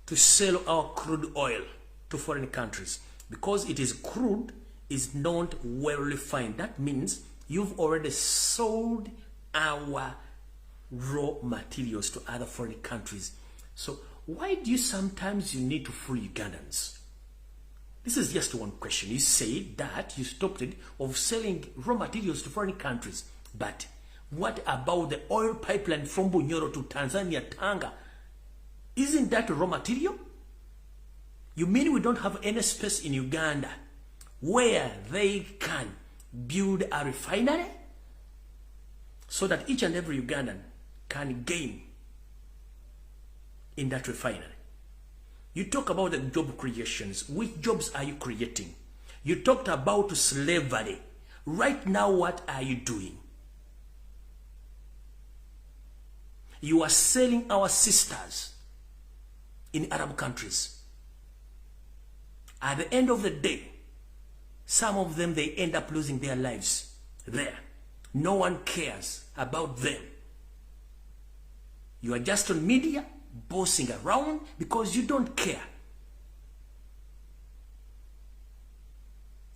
to sell our crude oil to foreign countries? Because it is crude, is not well refined. That means you've already sold our raw materials to other foreign countries. So why do you sometimes need to fool Ugandans? This is just one question. You say that you stopped it of selling raw materials to foreign countries. But what about the oil pipeline from Bunyoro to Tanzania, Tanga? Isn't that raw material? You mean we don't have any space in Uganda where they can build a refinery so that each and every Ugandan can gain in that refinery? You talk about the job creations. Which jobs are you creating? You talked about slavery. Right now, what are you doing? You are selling our sisters in Arab countries. At the end of the day, some of them, they end up losing their lives there. No one cares about them. You are just on media, bossing around because you don't care.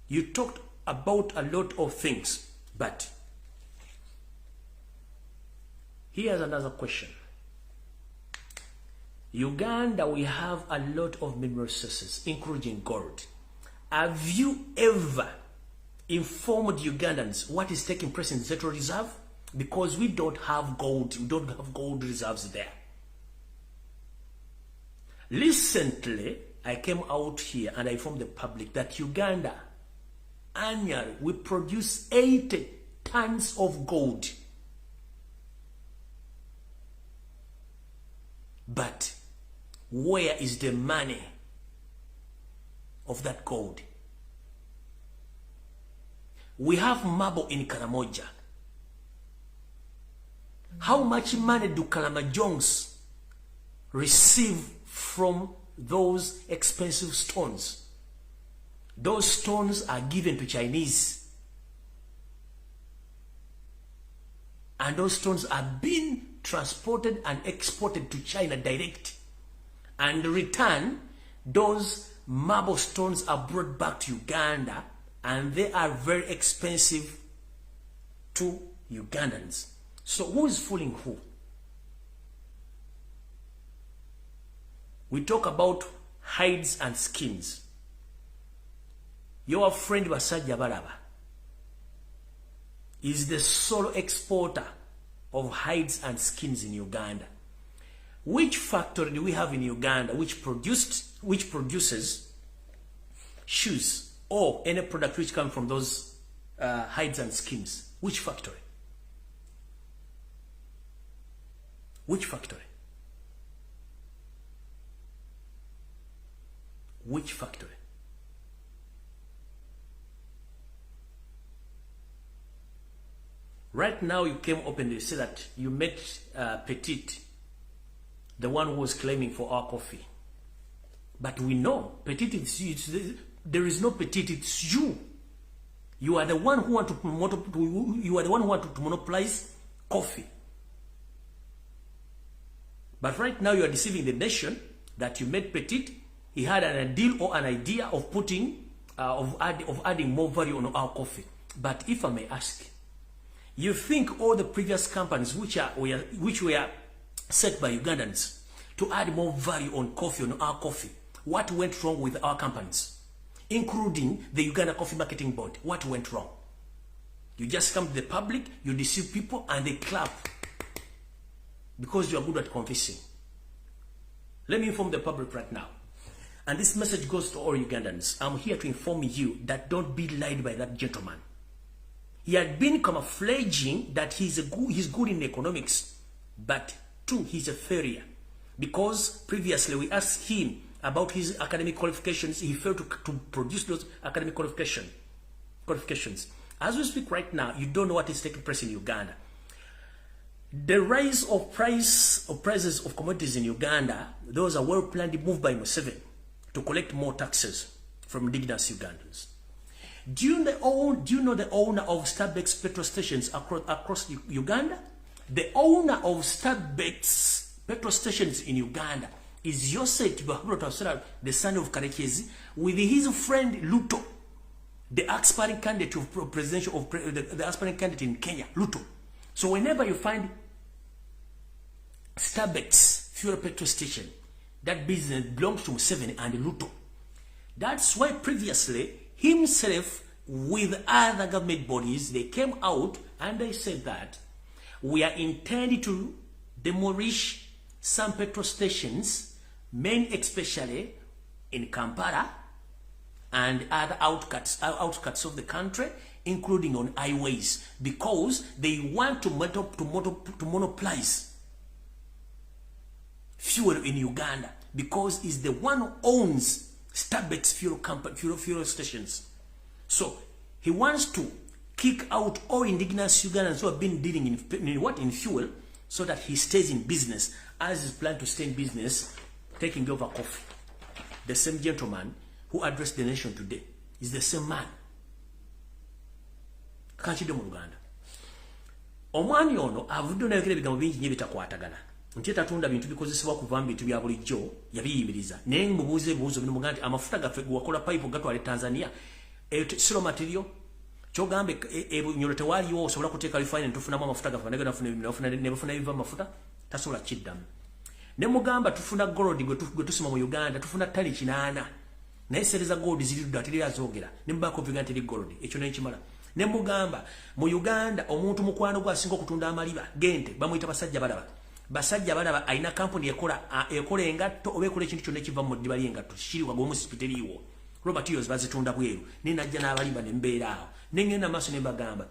You talked about a lot of things, but here's another question. Uganda, we have a lot of mineral resources, including gold. Have you ever informed Ugandans what is taking place in the Central Reserve? Because we don't have gold. We don't have gold reserves there. Recently, I came out here and I informed the public that Uganda, annually, we produce 80 tons of gold. But where is the money of that gold? We have marble in Karamoja. How much money do Kalamajongs receive from those expensive stones? Those stones are given to Chinese. And those stones are being transported and exported to China direct. And in return, those marble stones are brought back to Uganda and they are very expensive to Ugandans. So who is fooling who? we talk about hides and skins. Your friend Basajja Balaba is the sole exporter of hides and skins in Uganda. Which factory do we have in Uganda which produces shoes or any product which come from those hides and skins? Which factory? Which factory? Which factory? Right now you came openly and say that you met Petit, the one who was claiming for our coffee. But we know Petit there is no Petit, it's you. You are the one who want to monopolize coffee. But right now you are deceiving the nation that you met Petit. He had an deal or an idea of putting of adding more value on our coffee. But if I may ask, you think all the previous companies which were set by Ugandans to add more value on coffee, on our coffee, what went wrong with our companies, including the Uganda Coffee Marketing Board? What went wrong? You just come to the public, you deceive people, and they clap because you are good at convincing. Let me inform the public right now, and this message goes to all Ugandans. I'm here to inform you that don't be lied by that gentleman. He had been camouflaging that he's good in economics, but two, he's a failure. Because previously we asked him about his academic qualifications, he failed to produce those academic qualifications. As we speak right now, you don't know what is taking place in Uganda. The rise of prices of commodities in Uganda, those are well planned, moved by Museveni to collect more taxes from indigenous Ugandans. Do you know the owner of Starbucks petrol stations across Uganda? The owner of Starbucks petrol stations in Uganda is Yosef Tibahabro, the son of Karekezi, with his friend Luto, the aspiring candidate of presidential the aspiring candidate in Kenya, Luto. So whenever you find Starbucks fuel petrol station, that business belongs to Museveni and Luto. That's why previously himself with other government bodies, they came out and they said that we are intending to demolish some petrol stations, main especially in Kampala and other outcuts of the country, including on highways, because they want to monopolize fuel in Uganda, because it's the one who owns Starbucks fuel stations. So he wants to kick out all indigenous Ugandans who have been dealing in fuel, so that he stays in business, as his plan to stay in business, taking over coffee. The same gentleman who addressed the nation today is the same man. Kachide mu Uganda. Omwani ono avudde n'ayogera ebigambo bingi nnyo bitakwatagana. Nti tatunda bintu bikozesebwa kuva mu bintu bya bulijjo yabiyimiriza. Naye mubuuze ebibuuzo bino muganda amafuta gaffe wakola pipe gatwale Tanzania. Siro material chogambe ebunyolo tewaliwo osobola kuteeka refinery tufunamu amafuta gaffe nebafuna ebiva amafuta tasobola kiddamu. Ne mugamba tufuna gold gwe tusima mu Uganda tufuna ttani 8 naye sereza gold ziri ddatiri azogera ne mbako vigante li gold ekyo n'ekimala. Ne mugamba mu Uganda omuntu mukwano gwa singo kutunda amaliba gente bamuyita basajja balaba aina company ekola engatto oba ekola ekintu kyonna ekiva mu ddiba ly'engatto kiriwa gwe musipiteriiwo raw materials bazitunda bweru ne najja n'abaliba ne mbeera awo ne ngenda maaso ne bagamba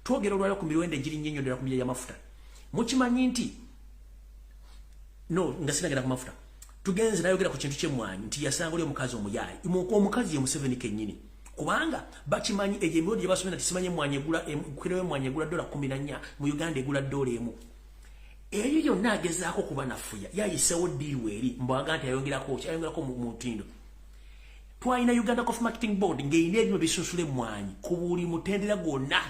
twogera olwaliro ku miruwende egiri nnyo nnyo ddala ku y'amafuta mukimanyi nti no nga sinagenda ku mafuta tugenze nayogera ku kintu ky'emmwanyi nti yasanga oli omukazi omuyaayi omukazi ye Museveni kennyini kubanga bakimanyi ejo emirundi gye basomera tisimanye emmwanyi egula kukirewo emmwanyi egula $14 mu Uganda egula $1 eyo yonna agezaako kuba nafuya yayiseewo ddiiru eri mbwaga nti ayongerako mu mutindo. Twalina Uganda Coffee Marketing Board ng'erina ebintu bisunsula emmwanyi ku buli mutendera gwonna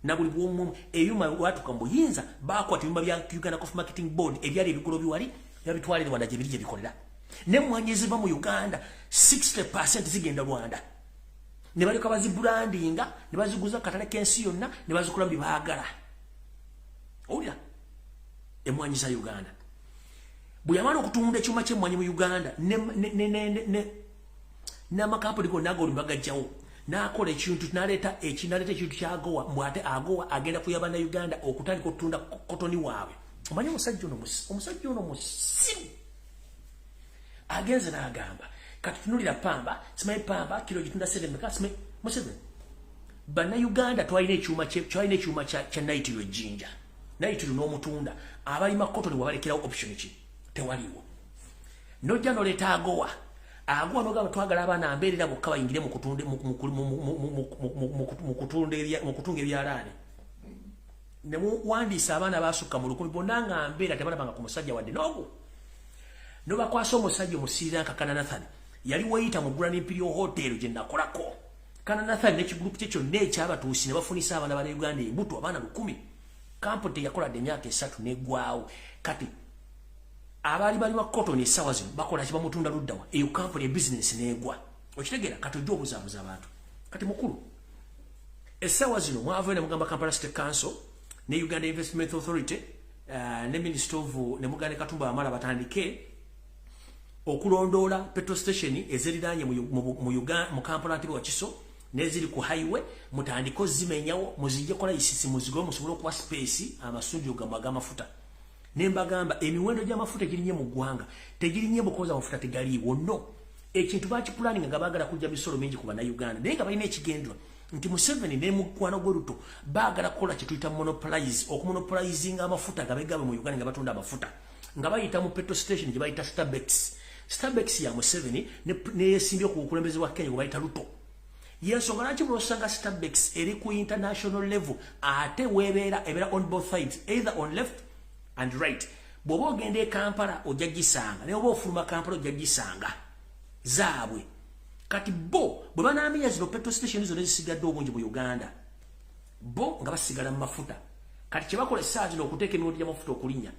na buli bw'omu ebyuma watuka mu buyinza baakwata ebyuma bya Uganda Coffee Marketing Board ebyali ebikolo biwali yabitwala Rwanda gye biri gye bikolera n'emmwanyi eziva mu Uganda 60% zigenda Rwanda ne balyoka bazibrandinga ne baziguza katale k'ensi yonna ne bazikola bye baagala. Owulira emmwanyi za Uganda buyamana okutunda ekyuma ky'emmwanyi mu Uganda n'amakampuni go nago bagajjawo n'akola ekintu n'aleeta ekintu ky'agowa mwate agowa agenda kuyaba na Uganda okutandika okutunda kotoni waabwe. Omanyi omusajja ono musiru agenze n'agamba kati tunulira pamba simanyi pamba kilo gitunda 7 meka simanyi Museveni bana Uganda twalina ekyuma kya nayitiro ejjinja nayitiro n'omutunda abalima kotoni wabalekerawo option ki tewaliwo nojja noleeta agowa nogamba twagala abaana mbeerera bokka bayingire mu kutunga ebyalaani ne muwandiisa abaana basukka mu 1000 bonna nga mbeera tebalabanga ku musajja wadde n'ogwo nobakwasa omusajja omusiiranka Kananathani yali weyita mu Grand Imperial Hotel gye nakolako Kananathani n'ekigulupu kye kyonna ekyabatuusi ne bafunisa abaana ba Uganda embuto abaana 1000 kampo teyakoladde emyaka 3 n'eggwawo kati abali balima cotton essaawa zino bakola kibamutunda luddawa eyo kampuni ebizinesi n'egwa okitegeera kati ojja obuzaabuza abantu kati mukulu essaawa zino mwava ne mugamba Kampala State Council ne Uganda Investment Authority ne Minister of ne Muganda Katumba Amala batandike okulondoola petrol station eziriraanye mu Kampala Ntibo Wakiso neziri ku highway mutandiko zimenyawo muzijje kola isisi muzigo musobole okuwa space amasunju gamafuta nembagamba emiwendo gy'amafuta girinye mu ggwanga tegirinye bukoza amafuta tegaliiwo no ekintu bakipulaninga nga baagala kujja bisolo mingi ku bannayuganda naye nga balina ekigendwa nti Museveni ne mukwano gwe baagala kukola kye tuyita okumonopolizinga amafuta gabegabe mu Uganda nga batunda amafuta nga bayita mu petrol station gye bayita Starbucks ya Museveni neyesimbye ku bukulembeze bwa Kenya gwe bayita Ruto yensonga lwaki bulosanga Starbucks eri ku international level ate ebeera on both sides either on left and right bwoba ogenda Kampala ojja gisanga naye oba ofuluma Kampala ojja gisanga zaabwe kati bo bwe banaamenya zino petrol station zino ezisigadde obungi mu Uganda bo nga basigala mu mafuta kati kye bakola essaawa zino okuteeka emiwendo gy'amafuta okulinnya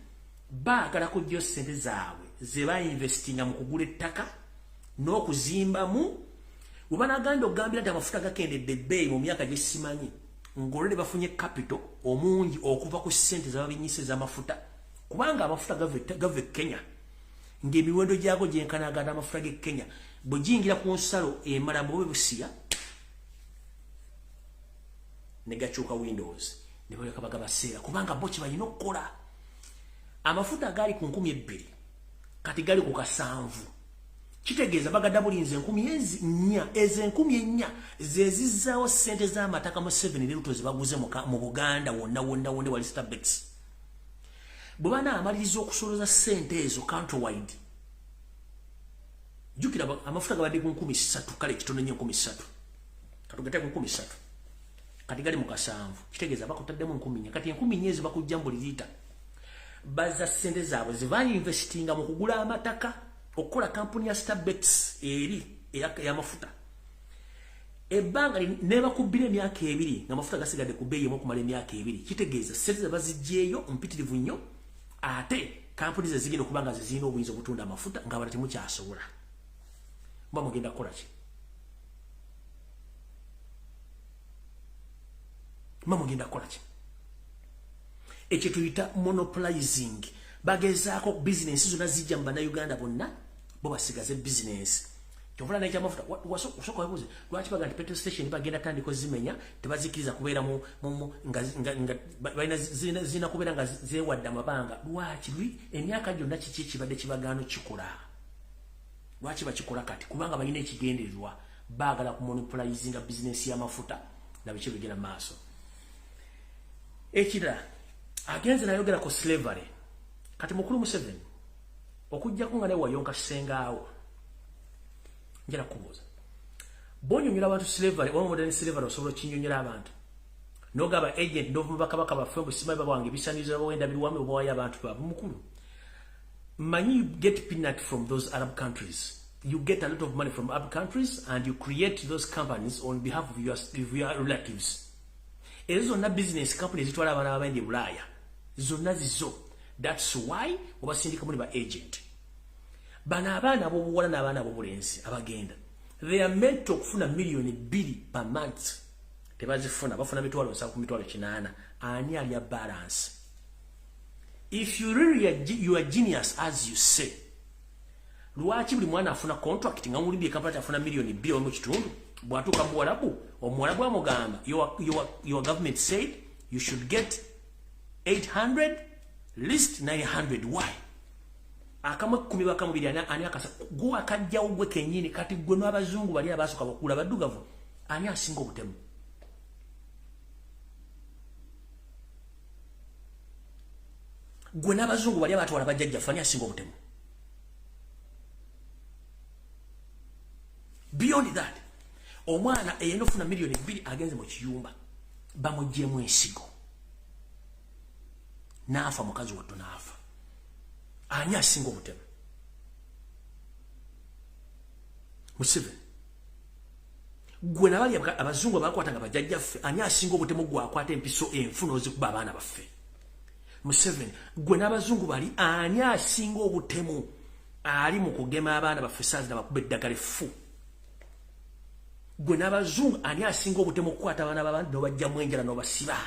baagala kujjayo ssente zaabwe ze bainvestinga mu kugula ettaka n'okuzimbamu bwe banaganda okugambira nti amafuta gakendedde ebbeeyi mu myaka gye simanyi ng'olwedde bafunye capital omungi okuva ku ssente z'ababinyise z'amafuta kubanga amafuta gava Kenya ng'emiwendo gyago gyenkanagana amafuta g'e Kenya bwe giyingira ku nsalo emala mu busiya ne gakyuka Windows ne baleka bagabaseera kubanga bo kye balina okukola amafuta gaali ku 2000 kati gali ku 7 kitegeeza bagadda bulinze 4,000 ezo 4,000 zezizzaawo ssente z'amataka mu 7 ne Ruto zibaguze mu Buganda wonna wali Starbucks bwe banaamaliriza okusoloza ssente ezo countrywide jukira amafuta gabadde ku 3,000 kale kitono nnyo 3,000 katugete ku 3,000 kati gali mu 7 kitegeeza bakutaddemu 10,000 kati 10,000 ezo bakujja buli liita bazza ssente zaabwe zivayo investinga mu kugula amataka okukola kampuni ya Starbucks eri ey'amafuta ebbanga nebakubbira emyaka 2 nga amafuta gasigadde ku bbeeyi okumala emyaka 2 kitegeeza ssente ze bazigyeyo ompitirivu nnyo ate kampuni ze zigenda okuba nga zizina obuyinza obutunda amafuta ng'abalala temukyasobola mba mugenda kukola ki ekyo tuyita monopolizing bagezaako bizinesi zonna zijja mu bannayuganda bonna bo basigaze bizinesi kyovula n'ekyamafuta wasooka webuuze lwaki baga nti petrol station bagenda tandika zimenya tebazikiriza kubeera zirina kubeera nga zeewadde amabanga lwaki emyaka gyonna kiki ekibadde kibagaano kikola lwaki bakikola kati kubanga balina ekigendererwa baagala kumonopolizinga bizinesi y'amafuta nabiki bigenda mu maaso ekirala agenze nayogera ku slavery kati mukulu Museveni okujjako nga naye wayonka kisengaawo njala kubuuza bonyonyola abantu slavery oba modern slavery osobola kinyonyola abantu nogaba agent ndovuma bakabaka baffe mbu simanyi babange bisanizo bawenda biruwame obawayo abantu baabwe mukulu manyi you get peanut from those Arab countries you get a lot of money from Arab countries and you create those companies on behalf of your relatives ezo zonna business companies zitwala abaana babendi Bulaaya zonna zizo that's why obasindika muli ba agent bana abaana abobuwala n'abaana abobulenzi abagenda they are meant to kufuna million 2 per month tebazifuna bafuna mitwalo 7 ku mitwalo 8 ani ali ya balance if you really you are genius as you say, lwaki buli mwana afuna contract nga mulibye kampala afuna million 2 mu kitundu bwatuka muwalabu omuwalabu amugamba your government said you should get 800 list 900 why akamwe 10 bakamubiri ani akasa gwa kajjawo gwe kenyini kati gwe n'abazungu bali abasoka bakula badugavu ani asinga obutemu gwe n'abazungu bali abatwala bajjajja fani asinga obutemu. Beyond that, omwana eyenofuna million 2 agenze mu kiyumba bamujjemu ensigo naafa mukazi wattu naafa ani asinga obutemu. Museveni gwe nabali abazungu bakwatanga bajjajjaffe ani asinga obutemu gwe akwata empiso enfuno ozikuba abaana baffe. Museveni gwe n'abazungu bali ani asinga obutemu ali mu kugema abaana baffe saazi nabakuba eddagala effu. Gwe n'abazungu ani asinga obutemu okukwata abaana b'abantu n'obajjamu enjala n'obasiba.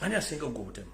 Ani asinga ogwo obutemu.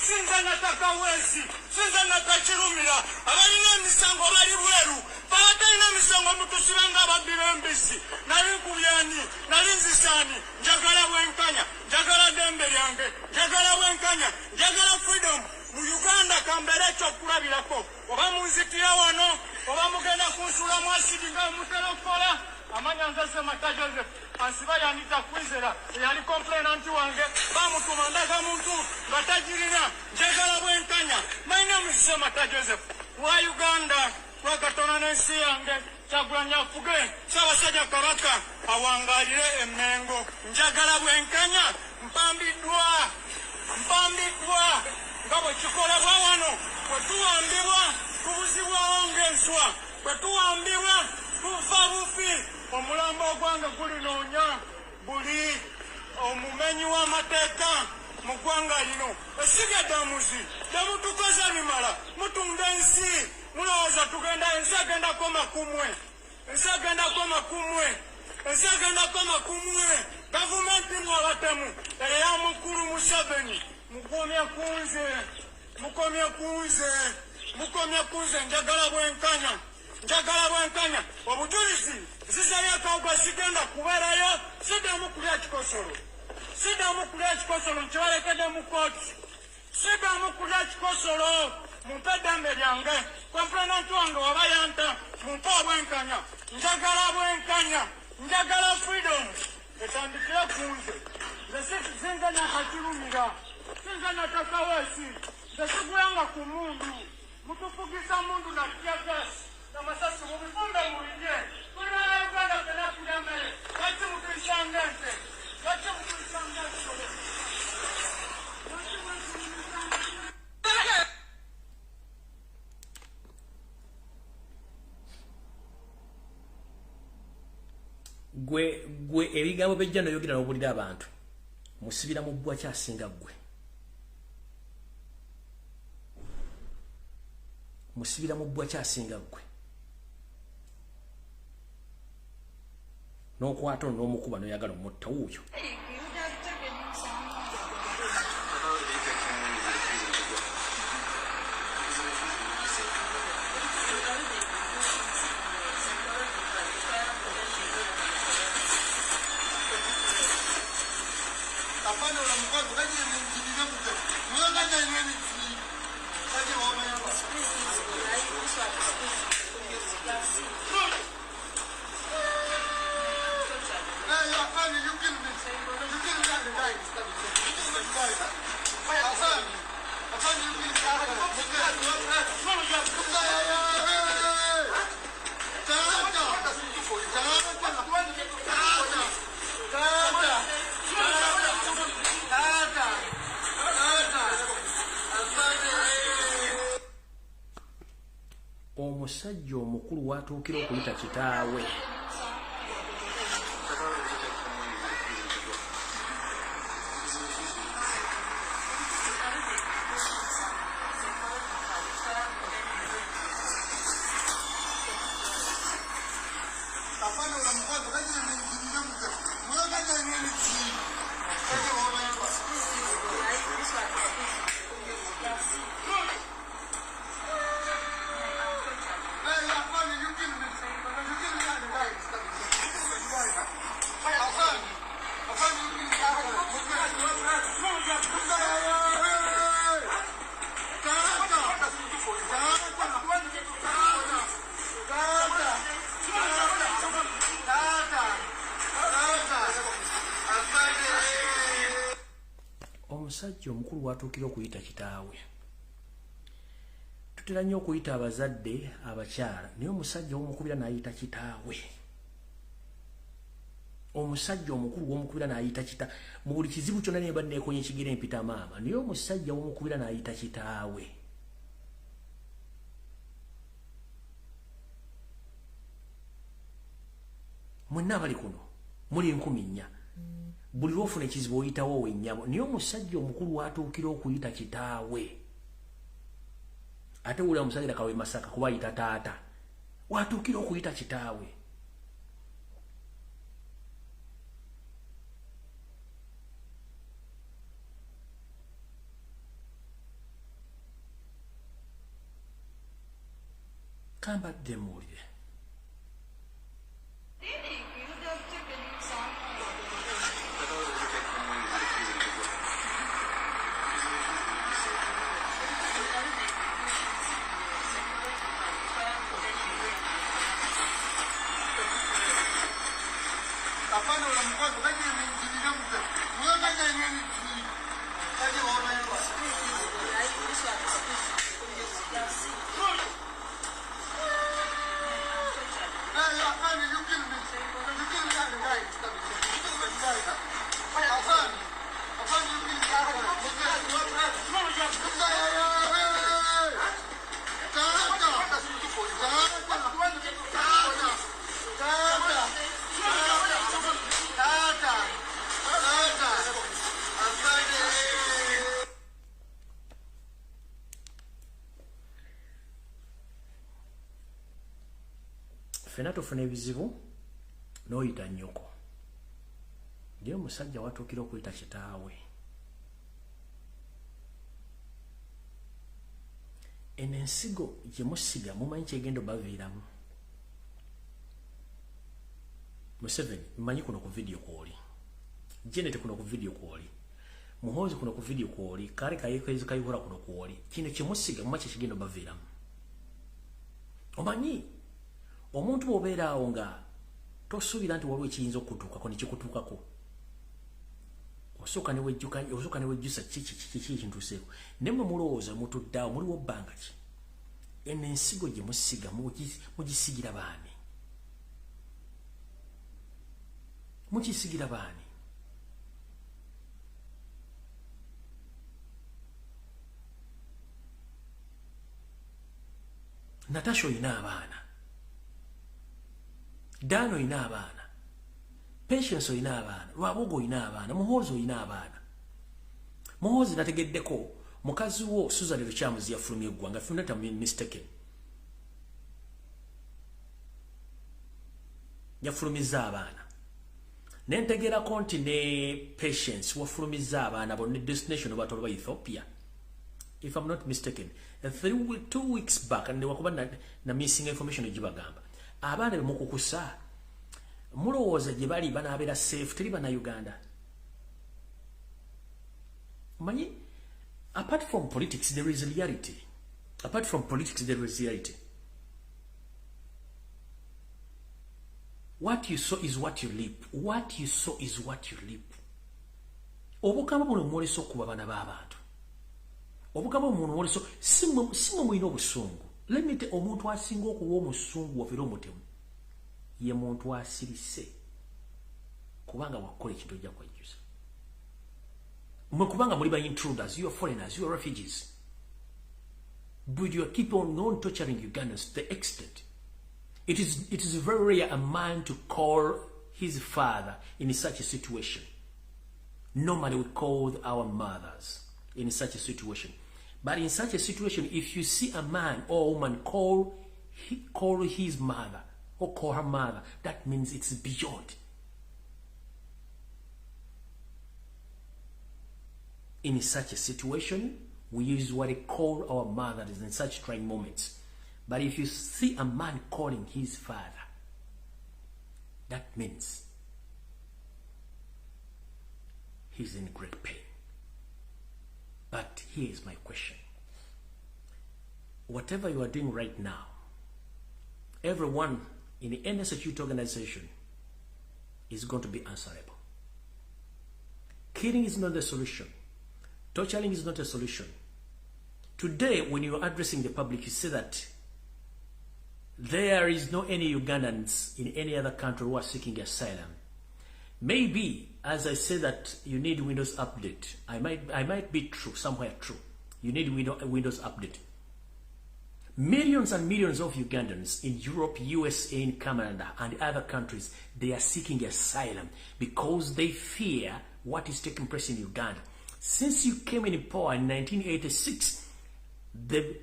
Sinza nataka wezi, sinza natakirumira, abalina emisango bali bweru, batalina emisango mutusibanga ababira embisi, nali kubyani, nali nzisani, njagala bwenkanya, njagala dembe lyange, njagala bwenkanya, njagala freedom, mu Uganda kambere ekyokulabirako, oba munzitira wano, oba mugenda kunsula mu asidi nga muterokola, amanya nzase Mata Joseph, ansiba yanita kwizera, yali complainant wange, bamutuma ndaga muntu, batajirina, njagala bwenkanya, my name is Mata Joseph, wa Uganda, wakatona n'ensi yange, Kyagulanyi afuge, Ssaabasajja Kabaka, awangalire emmengo, njagala bwenkanya, mpambiddwa, nga bwe kikolebwa wano, bwe tuwambibwa, tubuzibwawo ng'enswa, bwe tuwambibwa, tufa bufi, omulambo ogwange gulinoonya buli omumenyi w'amateeka mu ggwanga lino. Esibya ddamuzi, temutukoze bimala, mutunda ensi, mulowooza tugenda ensi agendako makumwe, ensi agendako makumwe, gavumenti mwabatemu, eya mukulu Museveni, mukomye kunze, njagala bwenkanya, obujulizi zizali akawuka sigenda kubeerayo, siddamu kulya kikosolo, nkibalekedde mu kooti, siddamu kulya kikosolo, mumpe eddembe lyange, kompulananti wange waba yanta, mumpe obwenkanya, njagala freedom, etandikire kunze, nze sinza nakakirumira, sinza natakawesi, nze siguyanga ku mundu, mutufugisa mundu na tyagasi, namasasi mubifumbe mulije, tuli bana Uganda fena kulya mmere, lwaki mutulisanga nte, gwe ebigambo bejja noyogera n'obulira abantu musibira mu bbwa kyasinga gwe, musibira mu bbwa kyasinga gwe n'okwata n'omukuba noyagala omutta wuuyo. Omusajja omukulu watuukira okuyita kitaawe Omusajja omukulu watuukira okuyita kitaawe. Tutera nnyo okuyita abazadde abakyala, naye omusajja w'omukubira n'ayita kitaawe. Omusajja omukulu w'omukubira n'ayita kitaawe. Mu buli kizibu kyonna ne badde neekonya ekigere mpita maama, naye omusajja w'omukubira n'ayita kitaawe. Mwenna abali kuno muli 4,000. Buli lwofuna ekizibu oyitawo wennyabo, naye omusajja omukulu watuukira okuyita kitaawe. Ate wulira omusajja kawe Masaka kuba ayita taata, watuukira okuyita kitaawe. Kambadde muwulire. Fena tufuna ebizibu n'oyita nnyoko. Naye omusajja watuukira okuyita kitaawe. Eno ensigo gye musiga mumanyi kyegenda obaviiramu. Museveni mmanyi kuno ku video kwoli, Janet kuno ku video kwoli, Muhoozi kuno ku video kwoli, kale kayekwezi kayihura kuno kwoli. Kino kye musiga mumanyi kyegenda obaviiramu. Omanyi omuntu bw'obeera awo nga tosuubira nti waliwo ekiyinza okukutuukako ne kikutuukako, osooka ne wejjusa kiki ekintuuseeko, naye mwe mulowooza mutudde awo muliwo bbanga ki? Eno ensigo gye musiga mugisigira baani? Mukisigira baani? Natasha oyina abaana, Dano oyina abaana, Patience oyina abaana, Lwabugo oyina abaana, Muhoozi oyina abaana. Muhoozi nategeddeko mukazi wo Susan Luchamuzi yafulumya eggwanga, if I'm not mistaken. Yafulumizza abaana. Nentegerako nti ne Patience wafulumizza abaana bonna destination obatolwa Ethiopia, if I'm not mistaken. 2 weeks back, and wakuba na missing information egibagamba. Abaana bemukukusa mulowooza gye bali banaabeera safe, teri bana Uganda. Manyi, apart from politics there is reality. Apart from politics there is reality. What you sow is what you reap. What you sow is what you reap. Obukama buno mwoleso kuba bana b'abantu. Obukama buno mwoleso simwe mwina obusungu. Let me tell omuntu asinga okuwa omusungu wafera omutemu ye muntu asirise, kubanga wakola ekintu ojja kwejjusa. Mwe kubanga muli ba intruders, you are foreigners, you are refugees. But you keep on torturing Ugandans to the extent. It is very rare a man to call his father in such a situation. Normally we call our mothers in such a situation. But in such a situation, if you see a man or woman call his mother or call her mother, that means it's beyond. In such a situation, we usually call our mothers in such trying moments. But if you see a man calling his father, that means he's in great pain. But here is my question. Whatever you are doing right now, everyone in any security organization is going to be answerable. Killing is not the solution. Torturing is not a solution. Today, when you are addressing the public, you say that there is no any Ugandans in any other country who are seeking asylum. Maybe, as I say that you need Windows update, I might be true, somewhere true. You need Windows update. Millions and millions of Ugandans in Europe, USA, in Canada, and other countries, they are seeking asylum because they fear what is taking place in Uganda. Since you came in power in 1986, the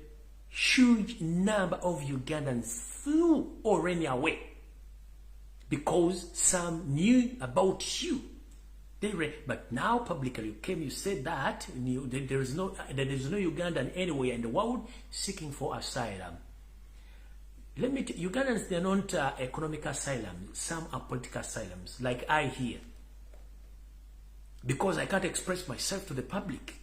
huge number of Ugandans flew or ran away because some knew about you. But now publicly you came, you said that there is no Ugandan anywhere in the world seeking for asylum. Let me tell you, Ugandans, they are not economic asylum. Some are political asylums, like I here. Because I can't express myself to the public.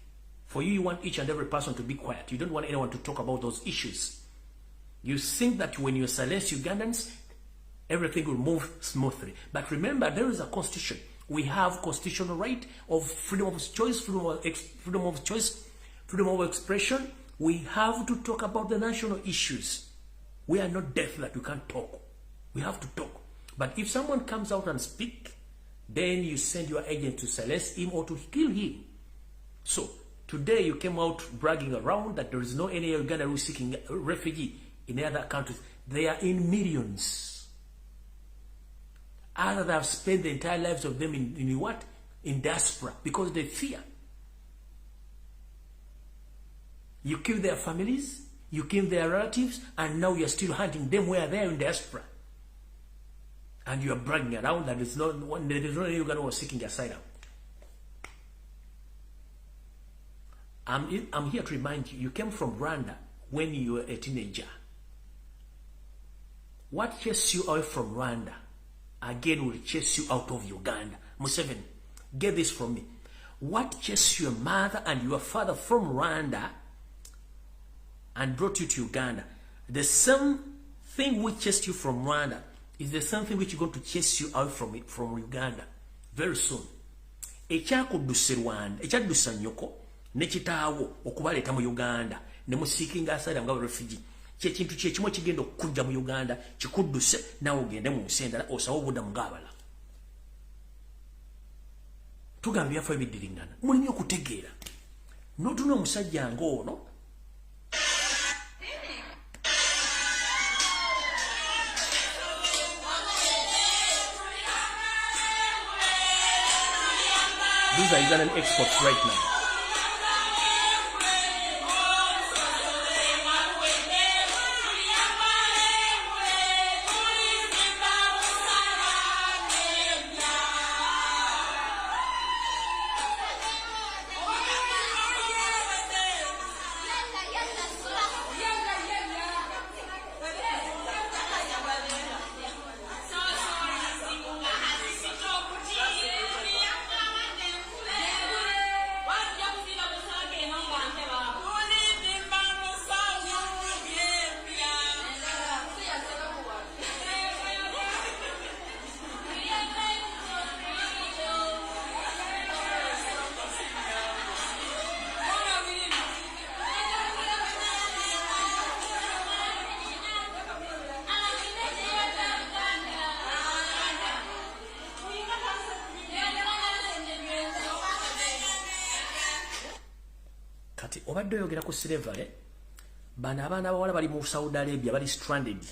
For you, you want each and every person to be quiet. You don't want anyone to talk about those issues. You think that when you silence Ugandans, everything will move smoothly. But remember, there is a constitution. We have constitutional right of freedom of choice, freedom of expression. We have to talk about the national issues. We are not deaf that we can't talk. We have to talk. But if someone comes out and speaks, then you send your agent to silence him or to kill him. So today you came out bragging around that there is no any Uganda who is seeking refugee in other countries. They are in millions. Others have spent the entire lives of them in what? In diaspora, because they fear. You kill their families, you kill their relatives, and now you're still hunting them where they are in diaspora. And you are bragging around that there is no Uganda who is seeking asylum. I'm here to remind you, you came from Rwanda when you were a teenager. What chased you away from Rwanda, again will chase you out of Uganda. Museveni, get this from me. What chased your mother and your father from Rwanda and brought you to Uganda? The same thing which chased you from Rwanda is the same thing which is going to chase you out from Uganda very soon. Ekyakudduse Rwanda, ekyadduse nnyoko ne kitaawo okubaleeta mu Uganda ne musiikinga asylum nga refugee. Kintu kyekimu kigenda okujja mu Uganda kikudduse nawe ogende mu nsi endala osawo obuddamu ng'abala. Tugambye byaffe ebiddiringana. Mulimu okutegeera. N'otuna omusajja ng'ono these are Ugandan exports right now. Obadde oyogera ku slavery, bano abaana abawala bali mu Saudi Arabia bali stranded.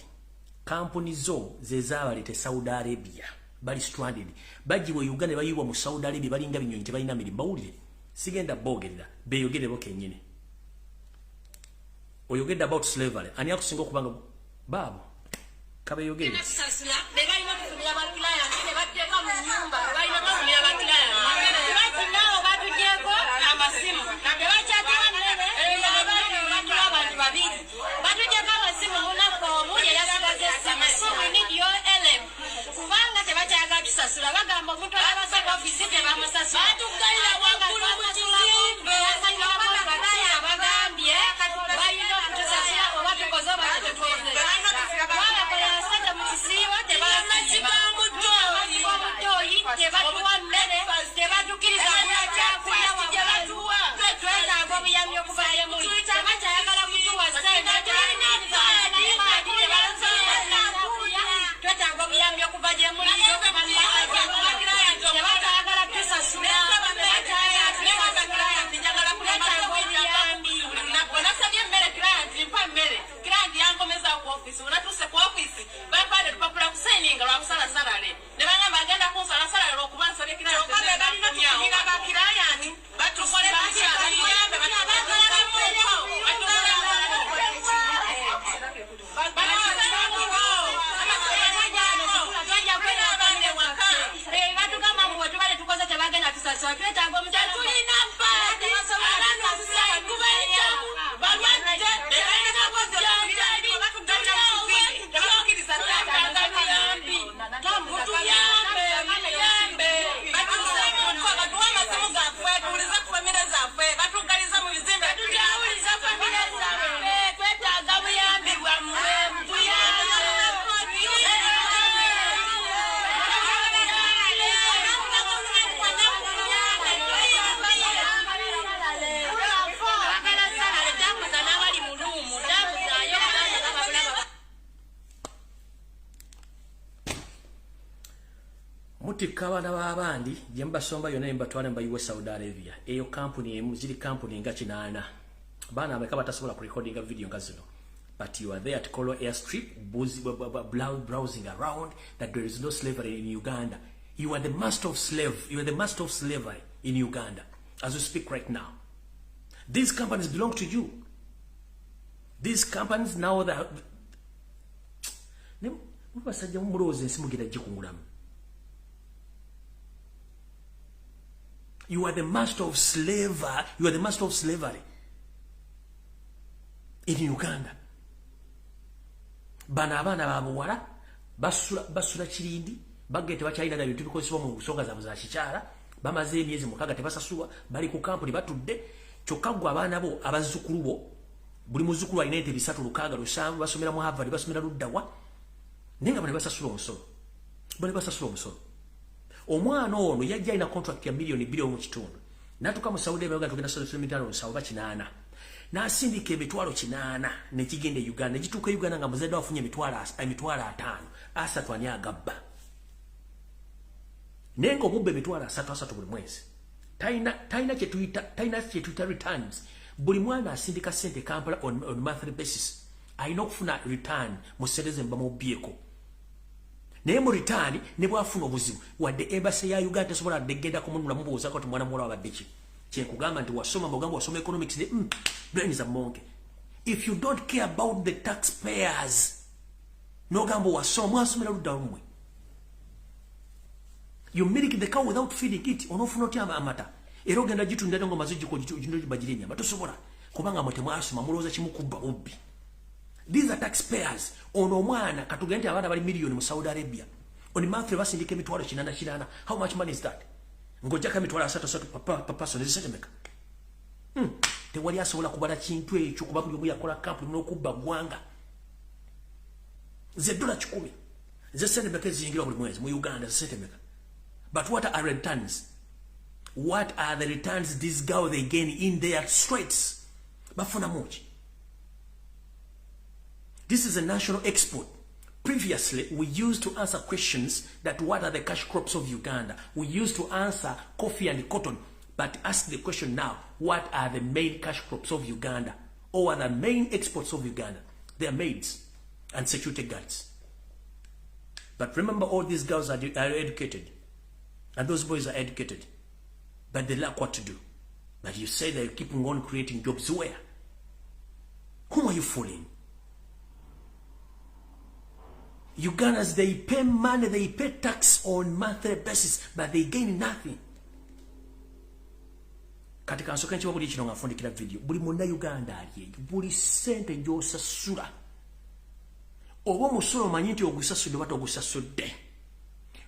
Kampuni zo ze zaabaleeta Saudi Arabia bali stranded. Bagiwe Uganda bayiwa mu Saudi Arabia balinga binyonyi tebalina mirimu. Bawulire sigenda boogerera beeyogere bo kennyini. Oyogedde about slavery. Ani akusinga okubanga baabo Kweyongede. Kabana babandi jemba somba yona imbatwana mbayiwe Saudi Arabia eyo company emuziri company nga kinana bana abekaba tasobola ku recording a video ngazino but you are there at Kolo airstrip browsing around that there is no slavery in Uganda. You are the master of slavery in Uganda as we speak right now. These companies belong to you. These companies now that you are the master of slavery. You are the master of slavery in Uganda. Bana abana babuwala basula kirindi bagete bachayina na bintu bikoso mu kusonga za kikyala bamaze emyezi mukaga tebasasulwa bali ku kampuni batudde kyokagwa abana bo abazukulu bo buli muzukulu alina ente bisatu lukaga lusanvu basomera mu Harvard basomera luddawa nenga bali basasula omusolo. Omwana ono yajja ina contract ya milioni 2 mu kitundu natuka mu Saudi Arabia tugenda solution mitano sawa kinana na sindike emitwalo kinana ne kigende Uganda gituka Uganda nga muzadde wafunye emitwalo 5 asatu ani agabba nengo bubbe emitwalo 3 buli mwezi taina chetuita returns buli mwana asindika sente Kampala on monthly basis ayina okufuna return musereze mba mu bieko naye mu return ne bwafuna obuzibu wadde embassy ya Uganda sobola degenda kumunula mubuuza ko mwana muwala wabadde ki kyekugamba nti wasoma mugambo wasoma economics ne brain is a monkey. If you don't care about the taxpayers no gambo wasoma mwasomera ludda lumwe. You milk the cow without feeding it onofuna otya amata era ogenda gitunda ngo maziji ko gitunda bajirinya batosobola kubanga mute mwasoma muloza kimukubba ubbi. These are taxpayers. Ono mwana katugende abana bali milioni mu Saudi Arabia. On monthly basindike mitwalo kinana. How much money is that? Ngojaka mitwalo 3 papa so nezisemeka. Te wali asobola kubala kintu ekyo kuba buli yakola company n'okubba gwanga. Ze $10 ze semeka zingira buli mwezi mu Uganda ze semeka. But what are returns? What are the returns these girls they gain in their streets? Bafuna much. This is a national export. Previously, we used to answer questions that what are the cash crops of Uganda. We used to answer coffee and cotton. But ask the question now, what are the main cash crops of Uganda? Or are the main exports of Uganda? They are maids and security guards. But remember, all these girls are educated. And those boys are educated. But they lack what to do. But you say they're keeping on creating jobs where? Whom are you fooling? Ugandans, they pay money, they pay tax on monthly basis, but they gain nothing. Katika nsoka nchiwa kuli chino ngafundikira video. Buli munda Uganda aliye. Buli sente njosasula. Obo musolo manyinti ogusasude watu ogusasude.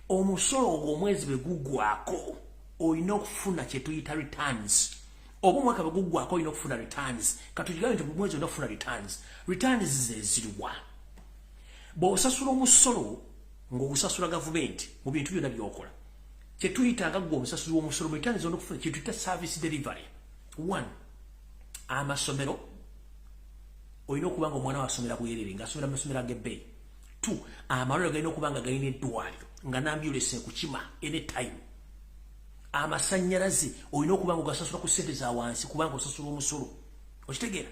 Omusolo ogw'omwezi begugwako oyina okufuna kye tuyita returns. Obo mwaka begugwako oyina okufuna returns. Katujigane nti mwezi oyina okufuna returns. Returns zeziriwa. Bw'osasula omusolo ng'ogusasula gavumenti mu bintu byonna by'okola. Kye tuyitanga gwe omusasuli w'omusolo mu returns oyina okufuna kye tuyita service delivery. 1. Amasomero oyina okuba nga omwana wasomera bwerere ng'asomera mu masomero ag'ebbeeyi. 2. Amalwaliro galina okuba nga galina eddwaliro nga n'ambulance ekukima anytime. Amasannyalaze oyina okuba nga ogasasula ku ssente za wansi kubanga osasula omusolo. Okitegeera?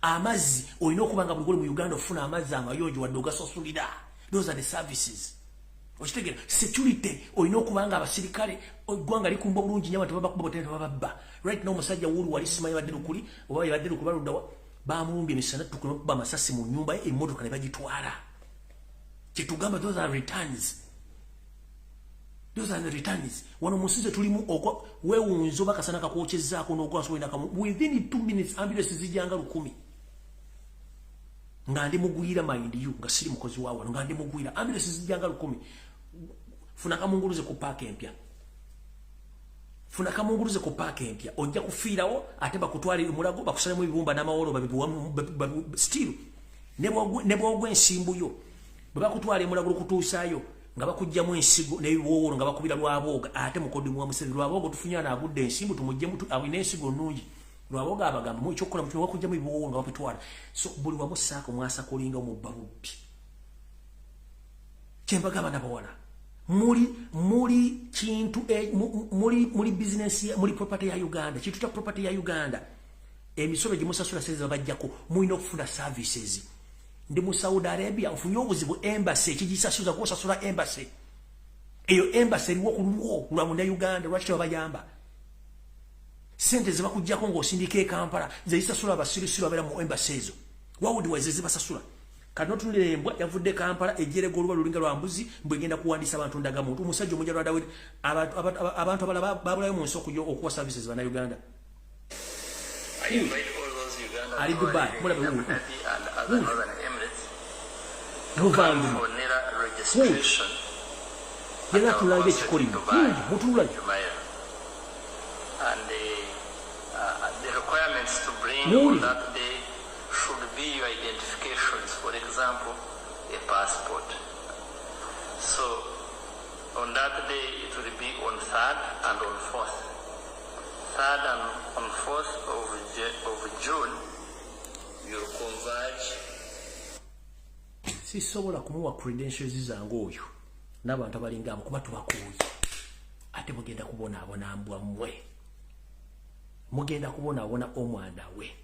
Amazzi oyina okuba nga buli gole mu Uganda ofuna amazzi amayonjo wadde ogasasulira. Those are the services. Okitegeera? Security oyina okuba nga abasirikale eggwanga likumba bulungi nnyo abantu babakuba botene bababba. Right now omusajja wulu wali simanyi badde lukuli oba badde lukuli baluddawa bamumbye emisana tukuba amasasi mu nnyumba ye emmotoka ne bagitwala. Kyetugamba those are returns. Those are the returns. Wano musize tulimu okwa weewunzo bakasana kakwokyezzaako n'ogwasobola nakamu within 2 minutes ambulance zijjanga 100. Nga ndi mugwira mind you nga siri mukozi wa wano nga ndi mugwira ambulance zijjanga 100. Funa kamunguluze ku park empya. Funa kamunguluze ku park empya. Ojja kufiirawo ate bakutwala mulago bakusalemu ebibumba n'amawolo babibuwamu still. Ne bwogwa ensimbu yo. Bakutwala mulago kutuusaayo. Nga bakujjamu ensigo n'ebiwoowolo nga bakubira lwabooga ate mukodi mu musezi lwabooga tufunyana agudde ensimbu tumujje mutu awine ensigo nnungi lwabooga abagamba mu ekyokukola mutu bakujjamu ebiwoowolo nga babitwala so buli wamu saako mwasa kulinga mu balubbi kyembagamba nabawala muli kintu muli business muli property ya Uganda kituta property ya Uganda emisolo gye musasula seze bajjako mulina okufuna services. Ndi mu Saudi Arabia nfunye obuzibu embassy ekijisasuza kwosasula embassy. Eyo embassy eriwo ku luwo lwa munda Uganda lwaki babayamba. Sente ziba kujjako ng'osindika e Kampala zeyisasula abasirusiru abeera mu embassy ezo. Wawudi wazezibasasula. Kati notunulira embwa yavudde Kampala ejjere goluba lulinga lwa mbuzi mbwegenda kuwandiisa abantu ndagamuntu. Omusajja omujja lwa Dawidi abantu abalala babulayo mu nsi okuwa services bana Uganda. Ali Dubai, mulabe wuuli. for registration. Yena tulage chikoli. Mutulage. And the requirements to bring on that day should be your identifications. For example, a passport. So on that day it will be on 3rd and on 4th. 3rd and on 4th of June you'll converge. Sisobola kumuwa credentials zange oyo n'abantu abalinga abo kuba tubakuuye ate mugenda kubonaabona mbwa mmwe mugenda kubonaabona omwana we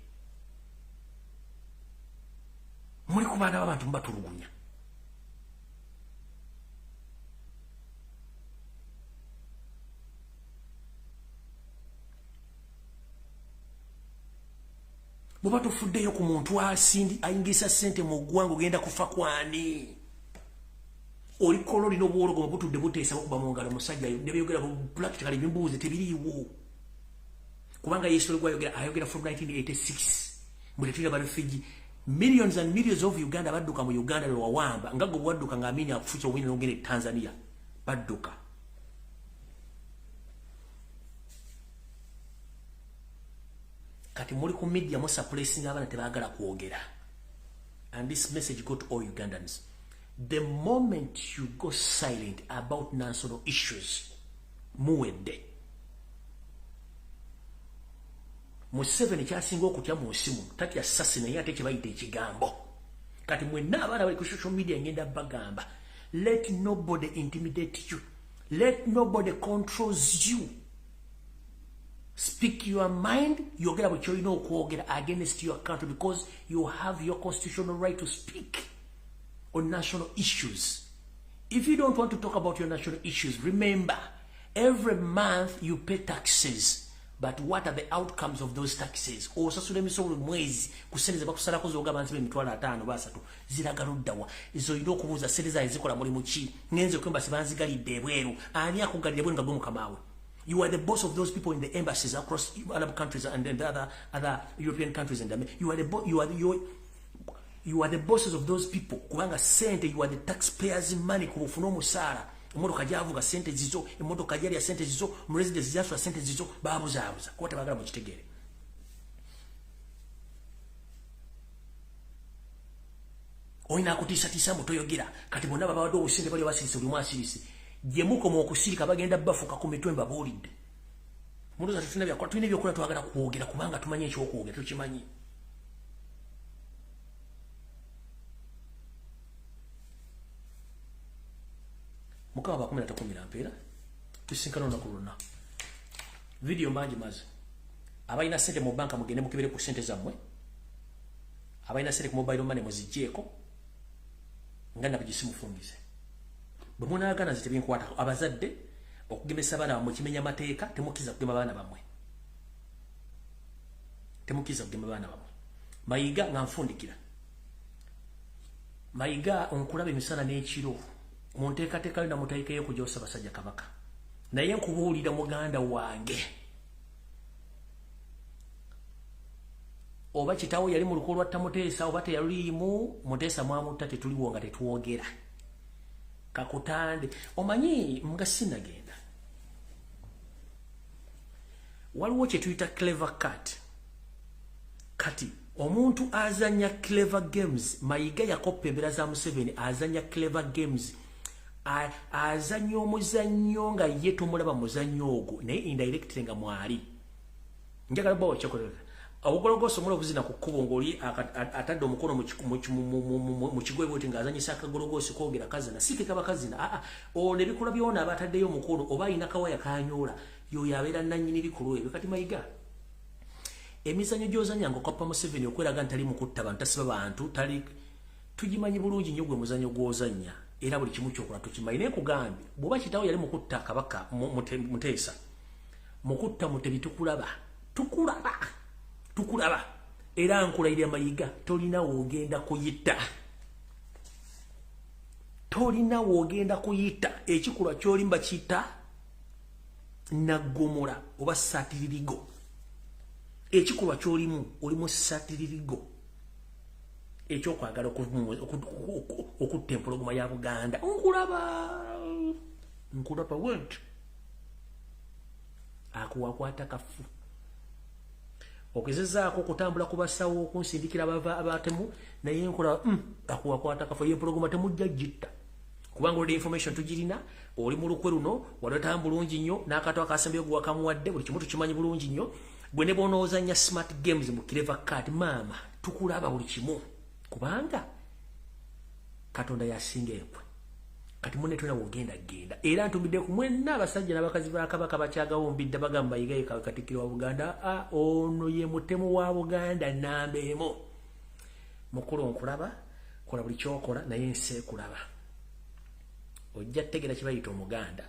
muli ku baana b'abantu mubatulugunya Bw'oba tofuddeyo ku muntu asindi ayingisa ssente mu ggwanga ogenda kufa kwani olikolo lino obwologo butudde buteesa okuba mu ngalo musajja ne byogera practically bimbuuze tebiriiwo kubanga Yesu ayogera from 1986 muletera ba refugee millions and millions of Uganda badduka mu Uganda lwe wawamba nga gwe bwadduka ng'amini akufucha obwine n'ogende Tanzania badduka. Kati muri ku media mo suppressing abana tebagala kuogera. And this message go to all Ugandans. The moment you go silent about national issues, muwedde. Museveni kyasinga okutya mu nsimu tati assassin naye ate kyebayita ekigambo. Kati mwenna abaana bali ku social media ngenda bagamba. Let nobody intimidate you. Let nobody controls you. Speak your mind, you get about you know against your country because you have your constitutional right to speak on national issues. If you don't want to talk about your national issues, remember, every month you pay taxes. But what are the outcomes of those taxes? Osasula emisolo mwezi kusente bakusalako zoga abantu b'emitwalo 5 basatu ziragaluddawa izo ino okubuuza sente zayo zikola mulimu ki ngenze kwemba sibanzigalidde ebweru ani akugalidde ebweru nga gwe mukamaawe. You are the boss of those people in the embassies across Arab countries and the other European countries and you are the bosses of those people. Kubanga sente, you are the taxpayers' money kubufuna omusaala. Emotoka javuga sente zizo, emotoka jali ya sente zizo, residents jaswa sente zizo, babuza. Kwa tabagala mukitegere. Oina akutisa mutoyogira kati bonna baba wado usinde bali basirisi buli mwasirisi. Jemuko mu okusirika bagenda bafuka ku mitwe mbabulidde. Muntu zatufuna bya kwa twine byo kola twagala kuogera kubanga tumanye ekyo okuogera tukimanyi. Mukaba bakumira takumira mpera tusinkana na kuluna video mbanji maze abayina sente mu banka mugende mukibere ku sente zamwe abayina sente ku mobile money muzijeko ngana bijisimu fungize bamuna agana zitebye nkwata abazadde okugemesa bana mu kimenya mateeka temukiza kugema bana bamwe mayiga ngamfundikira mayiga onkulabe misana n'ekiro Monteeka na mutaike yo kujosa basajja kabaka naye nkubuulira muganda wange oba kitawo yali mu lukolwa tamuteesa oba teyalulimu muteesa mwamutta tetuliwonga tetuwogera kakutande omanyi mga sinagenda waliwo kye tuyita clever cat kati omuntu azanya clever games mayiga yakopa embeera za Museveni azanya clever games azanya omuzannyo nga ye tumulaba muzannyo ogwo naye indirect nga mwali njagala bawo kyakolera obugologoso mulo buzina ku kkubo ng'oli atadde omukono mu kigo ebwoti ng'azanyisa akagologoso koogera kazina si kaba kazina ono ebikola byona aba ataddeyo omukono oba alina kawaya kanyoola yoyo abeera nannyini bikulu ebyo kati mayiga emizannyo gy'ozanya ng'okappa Museveni okweraga ntali mu kutta bantu tasiba bantu tali tugimanyi bulungi nnyo gwe muzannyo gw'ozanya era buli kimu kyokola tukimanyi naye kugambye bw'oba kitawo yali mu kutta kabaka muteesa mu kutta mutebi tukulaba era nkulayirira mayiga tolina woogenda kuyita ekikulwa ky'olimba kiyita naggomola oba satiririgo ekikulwa ky'olimu olimu satiririgo ekyokwagala okutta empologoma ya Buganda nkulaba went akuwakwata kafu ogezezaako okutambula ku basawo okunsindikira abatemu naye nkulaba akuwakwata kafu y'empologoma temujja gitta kubanga olina information tugirina oli mu lukwe luno waletamu bulungi nnyo n'akato akasembyeyo gwe wakamuwadde buli kimu tukimanyi bulungi nnyo gwe ne bonoozanya smart games mu clever card maama tukulaba buli kimu kubanga Katonda yasinga ekwe kati munne tuna wogenda genda era ntumidde ku mwenna abasajja n'abakazi ba Kabaka bakyagawombidde bagamba yigaye Katikkiro wa Buganda ono ye mutemu wa Buganda nambeemo mukulu nkulaba kola buli kyokola naye nsi ekulaba ojja tegera kibayita omuganda